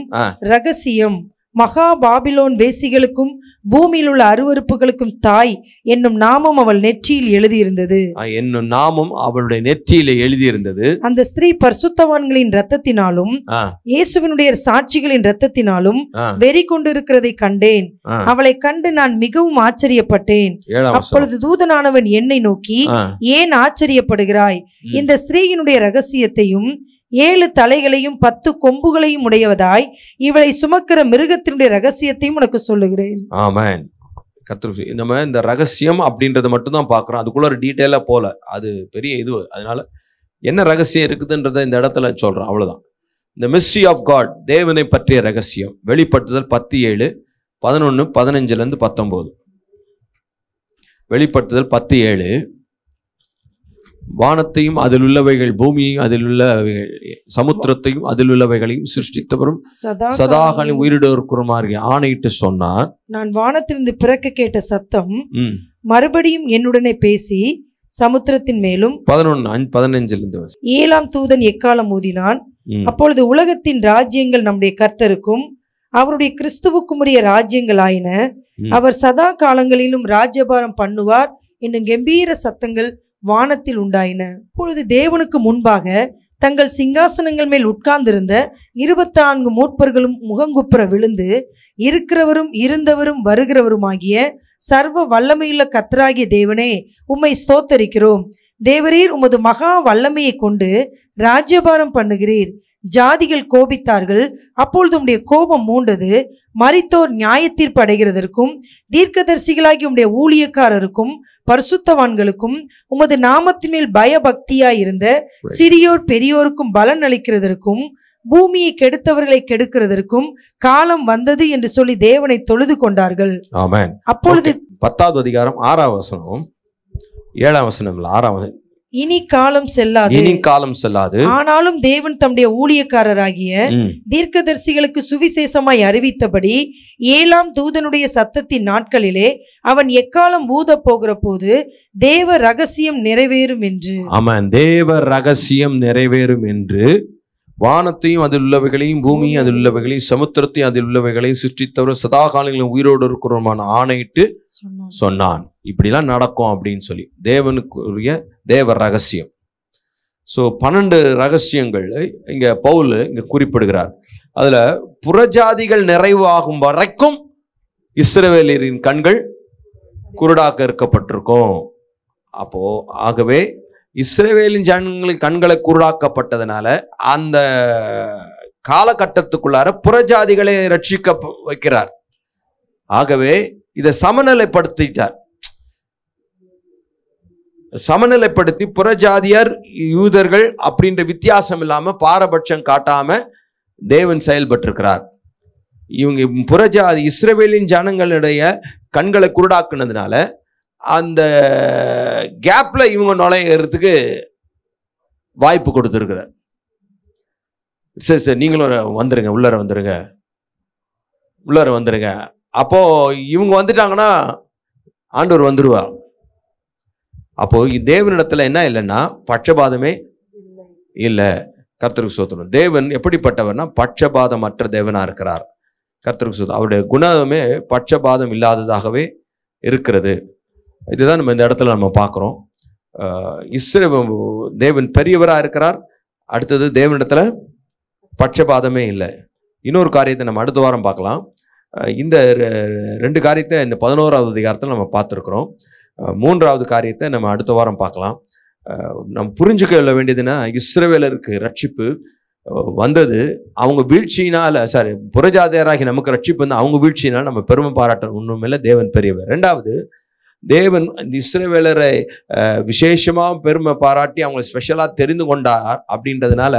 ரகசியம், மகா பாபிலோன் வேசிகளுக்கும் பூமியில் உள்ள அருவருப்புகளுக்கும் தாய் என்னும் நாமம் அவள் நெற்றியில் எழுதியிருந்தது. என்னும் நாமம் அவளுடைய நெற்றியில எழுதியிருந்தது. அந்த ஸ்திரீ பரிசுத்தவான்களின் இரத்தத்தினாலும் இயேசுவினுடைய சாட்சிகளின் இரத்தத்தினாலும் வெறி கொண்டிருக்கிறதை கண்டேன். அவளை கண்டு நான் மிகவும் ஆச்சரியப்பட்டேன். அப்பொழுது தூதனானவன் என்னை நோக்கி, ஏன் ஆச்சரியப்படுகிறாய்? இந்த ஸ்திரீயினுடைய ரகசியத்தையும் 7 தலைகளையும் 10 கொம்புகளையும் உடையவதாய் இவளை சுமக்கிற மிருகத்தினுடைய ரகசியத்தையும் உனக்கு சொல்லுகிறேன். ஆமென். கர்த்தர் நம்ம இந்த ரகசியம் அப்படின்றத மட்டும் தான் பார்க்குறோம். அதுக்குள்ள ஒரு டீட்டெயிலா போல, அது பெரிய இது. அதனால என்ன ரகசியம் இருக்குதுன்றத இந்த இடத்துல சொல்றோம், அவ்வளவுதான். இந்த மிஸ்ட்ரி ஆஃப் காட், தேவனை பற்றிய ரகசியம். வெளிப்படுத்துதல் 10:7, 11, 15-19. வெளிப்படுத்துதல் 10:7. வானத்தையும் அதில் உள்ளவைகள், பூமியையும் அதில் உள்ளவைகள், சமுத்திரத்தையும் அதில் உள்ளவைகளையும் சிருஷ்டித்தவரும் சதாகாலம் உயிரிடோருக்குமாறு ஆணையிட்டு சொன்னார். நான் வானத்திலிருந்து பிறக்க கேட்ட சத்தம் மறுபடியும் என்னுடனே பேசி சமுத்திரத்தின் மேலும் 11:15 7ஆம் தூதன் எக்காலம் ஊதினான். அப்பொழுது உலகத்தின் ராஜ்யங்கள் நம்முடைய கர்த்தருக்கும் அவருடைய கிறிஸ்துவுக்கும் உரிய ராஜ்யங்கள் ஆயின. அவர் சதா காலங்களிலும் ராஜ்யபாரம் பண்ணுவார் என்னும் கம்பீர சத்தங்கள் வானத்தில் உண்டாயின. அப்பொழுது தேவனுக்கு முன்பாக தங்கள் சிங்காசனங்கள் மேல் உட்கார்ந்திருந்த 24 மூப்பர்களும் முகங்குப்புற விழுந்து, இருக்கிறவரும் இருந்தவரும் வருகிறவருமாகிய சர்வ வல்லமையுள்ள கர்த்தராகிய தேவனே, உம்மை ஸ்தோத்தரிக்கிறோம். தேவரீர் உமது மகா வல்லமையை கொண்டு ராஜ்யபாரம் பண்ணுகிறீர். ஜாதிகள் கோபித்தார்கள், அப்பொழுது உம்முடைய கோபம் மூண்டது. மரித்தோர் நியாயத்தீர்ப்பு அடைகிறதற்கும் தீர்க்கதரிசிகளாகி உம்முடைய ஊழியக்காரருக்கும் பரிசுத்தவான்களுக்கும் உமது நாமத்தின் மேல் பயபக்தியாயிருந்த சிறியோர் பெரியோருக்கும் பலன் அளிக்கிறதற்கும் பூமியை கெடுத்தவர்களை கெடுக்கிறதற்கும் காலம் வந்தது என்று சொல்லி தேவனை தொழுது கொண்டார்கள். ஆமென். அப்பொழுது 10வது அதிகாரம் 6ஆம் வசனம், 7ஆம் வசனம் இல்ல 6ஆம் வசனம். இனி காலம் செல்லாது, ஆனாலும் தேவன் தம்முடைய ஊழியக்காரராகிய தீர்க்கதரிசிகளுக்கு சுவிசேஷமாய் அறிவித்தபடி 7ஆம் தூதனுடைய சத்தத்தின் நாட்களிலே அவன் எக்காலம் ஊத போகிற போது தேவ ரகசியம் நிறைவேறும் என்று. ஆமென். தேவ ரகசியம் நிறைவேறும் என்று வானத்தையும் அதில் உள்ளவைகளையும் பூமியும் அதில் உள்ளவைகளையும் சமுத்திரத்தையும் அதில் உள்ளவைகளையும் சிருஷ்டித்தவர் சதாகாலங்களிலும் உயிரோடு இருக்கிறமான ஆணையிட்டு சொன்னான். இப்படிலாம் நடக்கும் அப்படின்னு சொல்லி தேவனுக்குரிய தேவ ரகசியம். ஸோ 12 ரகசியங்கள் இங்க பவுல் இங்க குறிப்பிடுகிறார். அதுல புறஜாதிகள் நிறைவு ஆகும் வரைக்கும் இஸ்ரவேலரின் கண்கள் குருடாக்க இருக்கப்பட்டிருக்கும். அப்போ ஆகவே இஸ்ரவேலின் ஜனங்களின் கண்களை குருடாக்கப்பட்டதுனால அந்த காலகட்டத்துக்குள்ளார புறஜாதிகளை ரட்சிக்க வைக்கிறார். ஆகவே இதை சமநிலைப்படுத்தி புறஜாதியர் யூதர்கள் அப்படின்ற வித்தியாசம் இல்லாம பாரபட்சம் காட்டாம தேவன் செயல்பட்டிருக்கிறார். இவங்க புறஜாதி இஸ்ரவேலின் ஜனங்களுடைய கண்களை குருடாக்குனதுனால அந்த கேப்ல இவங்க நுழையிறதுக்கு வாய்ப்பு கொடுத்துருக்கிறார். சரி சரி, நீங்களும் வந்துருங்க, உள்ளார வந்துருங்க. அப்போ இவங்க வந்துட்டாங்கன்னா ஆண்டவர் வந்துருவார். அப்போ தேவனிடத்துல என்ன இல்லைன்னா பட்சபாதமே இல்லை. கர்த்தருக்கு ஸ்தோத்திரம். தேவன் எப்படிப்பட்டவர்னா பட்சபாதமற்ற தேவனா இருக்கிறார். கர்த்தருக்கு ஸ்தோத்திரம். அவருடைய குணமே பட்சபாதம் இல்லாததாகவே இருக்கிறது. இதுதான் நம்ம இந்த இடத்துல நம்ம பார்க்குறோம். தேவன் பெரியவராக இருக்கிறார். அடுத்தது தேவனிடத்துல பட்சபாதமே இல்லை. இன்னொரு காரியத்தை நம்ம அடுத்த வாரம் பார்க்கலாம். இந்த 2 காரியத்தை இந்த 11வது அதிகாரத்தில் நம்ம பார்த்துருக்குறோம். 3வது காரியத்தை நம்ம அடுத்த வாரம் பார்க்கலாம். நம்ம புரிஞ்சுக்க வேண்டியதுன்னா இஸ்ரவேலருக்கு ரட்சிப்பு வந்தது அவங்க வீழ்ச்சியினால, புறஜாதியராகி நமக்கு ரட்சிப்பு வந்து அவங்க வீழ்ச்சியினால நம்ம பெருமை பாராட்ட ஒன்றும் இல்லை. தேவன் பெரியவர். 2வது, தேவன் இந்த இஸ்ரவேலரை விசேஷமாக பெருமை பாராட்டி அவங்களை ஸ்பெஷலாக தெரிந்து கொண்டார். அப்படின்றதுனால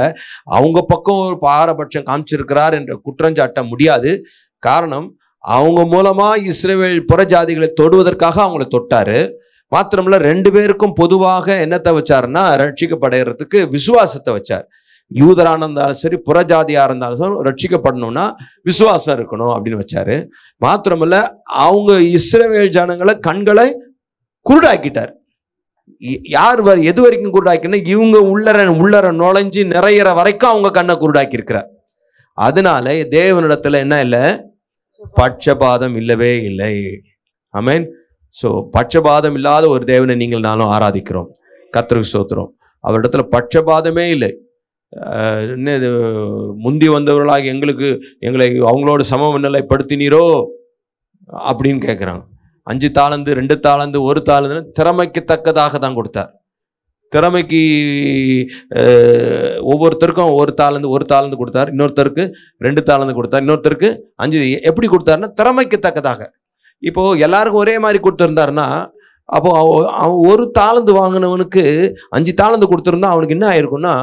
அவங்க பக்கம் ஒரு பாரபட்சம் காமிச்சிருக்கிறார் என்ற குற்றஞ்சாட்ட முடியாது. காரணம், அவங்க மூலமா இஸ்ரவேல் புறஜாதிகளை தொடுவதற்காக அவங்கள தொட்டாரு. மாத்திரமல்ல 2 பேருக்கும் பொதுவாக என்னத்தை வச்சாருன்னா ரட்சிக்கப்படுறதுக்கு விசுவாசத்தை வச்சார். யூதராக இருந்தாலும் சரி, புறஜாதியா இருந்தாலும் சரி, ரட்சிக்கப்படணும்னா விசுவாசம் இருக்கணும் அப்படின்னு வச்சாரு. மாத்திரமல்ல அவங்க இஸ்ரவேல் ஜனங்களை கண்களை குருடாக்கிட்டார். யார் எது வரைக்கும் குருடாக்கினா இவங்க உள்ளர நுழைஞ்சு நிறையிற வரைக்கும் அவங்க கண்ணை குருடாக்கி இருக்கிறார். அதனால தேவனிடத்துல என்ன இல்லை, பட்சபாதம் இல்லவே இல்லை. ஆமென். ஸோ பட்சபாதம் இல்லாத ஒரு தேவனை நீங்கள் நானும் ஆராதிக்கிறோம். கர்த்தருக்கு ஸ்தோத்திரம். அவரிடத்துல பட்சபாதமே இல்லை. என்ன முந்தி வந்தவர்களாக எங்களை அவங்களோட சமநிலைப்படுத்தினீரோ அப்படின்னு கேட்குறாங்க. 5 தாலந்து 2 தாலந்து 1 தாலந்து திறமைக்கு தக்கதாக தான் கொடுத்தார். திறமைக்கு ஒவ்வொருத்தருக்கும் 1 தாலந்து கொடுத்தார், இன்னொருத்தருக்கு 2 தாலந்து கொடுத்தார், இன்னொருத்தருக்கு 5. எப்படி கொடுத்தாருன்னா திறமைக்கு தக்கதாக. இப்போ எல்லாருக்கும் ஒரே மாதிரி கொடுத்துருந்தாருன்னா அப்போ அவன் 1 தாலந்து வாங்கினவனுக்கு 5 தாலந்து கொடுத்துருந்தா அவனுக்கு என்ன ஆயிருக்கும்னா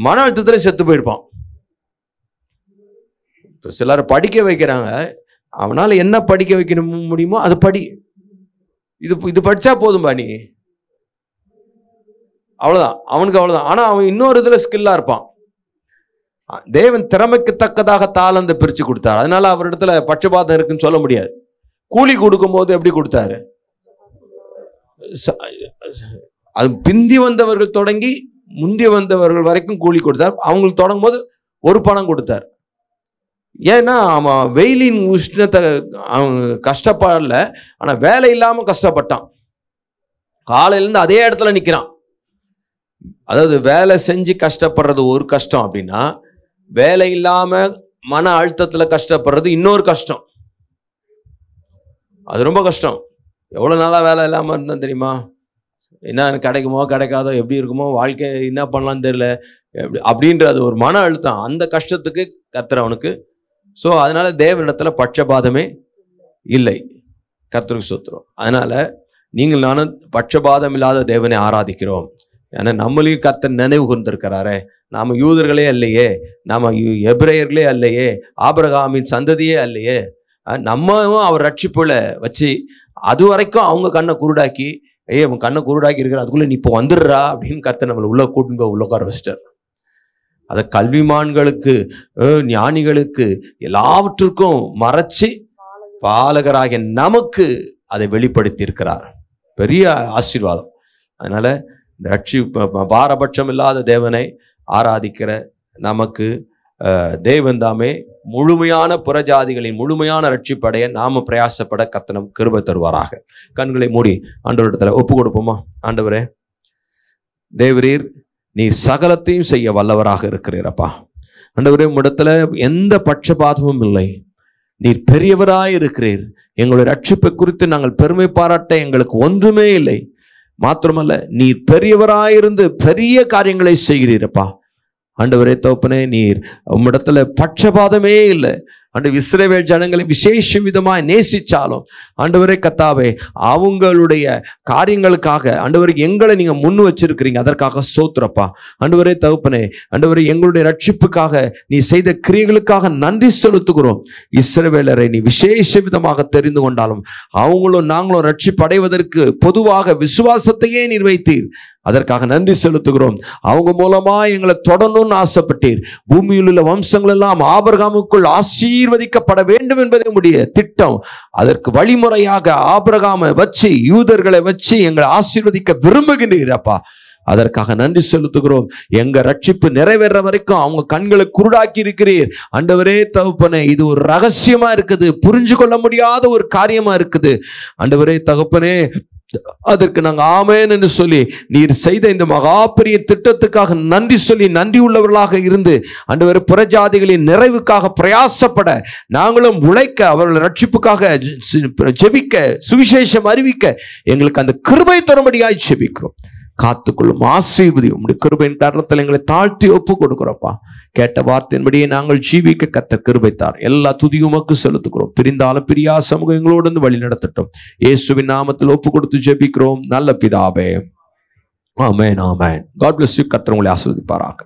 மன அழுத்தத்துல செத்து போயிருப்பான். சிலர் படிக்க வைக்கிறாங்க, அவனால என்ன படிக்க வைக்க முடியுமோ அது படி, இது படிச்சா போதும்பா நீ, அவ்வளவுதான், அவனுக்கு அவ்வளவுதான். ஆனா அவன் இன்னொரு இதுல ஸ்கில்லா இருப்பான். தேவன் திறமைக்கு தக்கதாக தாளந்து பிரிச்சு கொடுத்தார். அதனால அவரிடத்துல பட்சபாதம் இருக்குன்னு சொல்ல முடியாது. கூலி கொடுக்கும் போது எப்படி கொடுத்தாரு? அது பிந்தி வந்தவர்கள் தொடங்கி முந்தி வந்தவர்கள் வரைக்கும் கூலி கொடுத்தார். அவங்களுக்கு தொடங்கும் போது 1 பணம் கொடுத்தார். ஏன்னா அவன் வெயிலின் உஷ்ணத்தை அவன் கஷ்டப்படல, ஆனா வேலை இல்லாம கஷ்டப்பட்டான். காலையிலேருந்து அதே இடத்துல நிக்கிறான். அதாவது வேலை செஞ்சு கஷ்டப்படுறது ஒரு கஷ்டம் அப்படின்னா, வேலை இல்லாம மன அழுத்தத்துல கஷ்டப்படுறது இன்னொரு கஷ்டம். அது ரொம்ப கஷ்டம். எவ்வளவு நாளா வேலை இல்லாம இருந்தா தெரியுமா? என்ன கிடைக்குமோ கிடைக்காதோ, எப்படி இருக்குமோ, வாழ்க்கை என்ன பண்ணலான்னு தெரியல அப்படின்றது ஒரு மன அழுத்தம். அந்த கஷ்டத்துக்கு கர்த்தர் அவனுக்கு. ஸோ அதனால தேவனிடத்துல பட்சபாதமே இல்லை. கர்த்தருக்கு ஸ்தோத்திரம். அதனால நீங்கள் நானும் பட்சபாதம் இல்லாத தேவனை ஆராதிக்கிறோம். ஏன்னா நம்மளையும் கர்த்தர் நினைவு கொண்டிருக்கிறாரே. நாம யூதர்களே அல்லையே, நாம எபிரேயர்களே அல்லையே, ஆபிரகாமின் சந்ததியே அல்லையே. நம்மவும் அவர் ரட்சிப்புல வச்சு அது வரைக்கும் அவங்க கண்ணை குருடாக்கி, அவன் கண்ணை குருடாக்கி இருக்கிற அதுக்குள்ள நீ இப்போ வந்துடுறா அப்படின்னு கர்த்தர் நம்மளை உள்ள கூட்டின்னு போய் உள்ள உட்கார வச்சிட்டார். அதை கல்விமான்களுக்கு ஞானிகளுக்கு எல்லாவற்றுக்கும் மறைச்சு பாலகராகிய நமக்கு அதை வெளிப்படுத்தி இருக்கிறார். பெரிய ஆசீர்வாதம். அதனால இந்த பாரபட்சம் இல்லாத தேவனை ஆராதிக்கிற நமக்கு தேவன் தாமே முழுமையான புறஜாதிகளின் முழுமையான ரட்சிப்படைய நாம பிரயாசப்பட கர்த்தர் கிருபை தருவாராக. கண்களை மூடி ஆண்டவரிடத்துல ஒப்பு கொடுப்போமா? ஆண்டவரே, தேவரீர் நீர் சகலத்தையும் செய்ய வல்லவராக இருக்கிறீரப்பா. ஆண்டவரே, உம்மிடத்துல எந்த பட்சபாதமும் இல்லை. நீர் பெரியவராய் இருக்கிறீர். எங்களுடைய ரட்சிப்பை குறித்து நாங்கள் பெருமை பாராட்ட எங்களுக்கு ஒன்றுமே இல்லை. மாத்திரமல்ல, நீர் பெரியவராயிருந்து பெரிய காரியங்களை செய்கிறீரப்பா. ஆண்டவரே தகப்பனே, நீர் உம்மிடத்துல பட்சபாதமே இல்லை. ஆண்டவர் இஸ்ரவேல் ஜனங்களை விசேஷ விதமாய் நேசிச்சாலும் ஆண்டவரே கர்த்தாவே, அவங்களுடைய காரியங்களுக்காக ஆண்டவரே எங்களை நீங்க முன் வச்சிருக்கிறீங்க. அதற்காக ஸ்தோத்திரப்பா. ஆண்டவரே தகப்பனே, ஆண்டவரே எங்களுடைய ரட்சிப்புக்காக நீ செய்த கிரியைகளுக்காக நன்றி செலுத்துகிறோம். இஸ்ரவேலரை நீ விசேஷ விதமாக தெரிந்து கொண்டாலும் அவங்களும் நாங்களும் ரட்சிப்பு அடைவதற்கு பொதுவாக விசுவாசத்தையே நீர் வைத்தீர். அதற்காக நன்றி செலுத்துகிறோம். அவங்க மூலமா எங்களை தொடரணும்னு ஆசைப்பட்டீர். பூமியில் உள்ள வம்சங்கள் எல்லாம் ஆபிரகாமுக்குள் ஆசீர்வதிக்கப்பட வேண்டும் என்பதே உம்முடைய திட்டம். அதற்கு வழிமுறையாக ஆபிரகாமை வச்சு யூதர்களை வச்சு எங்களை ஆசீர்வதிக்க விரும்புகிறீரப்பா. அதற்காக நன்றி செலுத்துகிறோம். எங்க ரட்சிப்பு நிறைவேற வரைக்கும் அவங்க கண்களை குருடாக்கி இருக்கிறீர். ஆண்டவரே தகப்பனே, இது ஒரு ரகசியமா இருக்குது, புரிஞ்சு கொள்ள முடியாத ஒரு காரியமா இருக்குது. ஆண்டவரே தகப்பனே, அதற்கு நாங்கள் ஆமென் என்று சொல்லி நீர் செய்த இந்த மகா பெரிய திட்டத்துக்காக நன்றி சொல்லி நன்றி உள்ளவர்களாக இருந்து ஆண்டவரே புறஜாதிகளின் நிறைவுக்காக பிரயாசப்பட நாங்களும் உழைக்க, அவர்கள் ரட்சிப்புக்காக ஜெபிக்க, சுவிசேஷம் அறிவிக்க எங்களுக்கு அந்த கிருபை தரும்படியாய் ஜெபிக்கிறோம். காத்துக்கொள்ளும், ஆசீர்வதி. உம்முடைய கிருபையின் காரணத்தில் எங்களை தாழ்த்தி ஒப்பு கொடுக்கிறோப்பா. கேட்ட வார்த்தையின்படியே நாங்கள் ஜீவிக்க கர்த்தர் கிருபைத்தார். எல்லா துதியும் உமக்கு செலுத்துகிறோம். பிரிந்தாலும் பிரியா சமூகம் எங்களோடு வழி நடத்தட்டும். இயேசுவின் நாமத்தில் ஒப்பு கொடுத்து ஜெபிக்கிறோம் நல்ல பிதாவே. ஆமென், ஆமென். God bless you. கர்த்தர் உங்களை ஆசீர்வதிப்பாராக.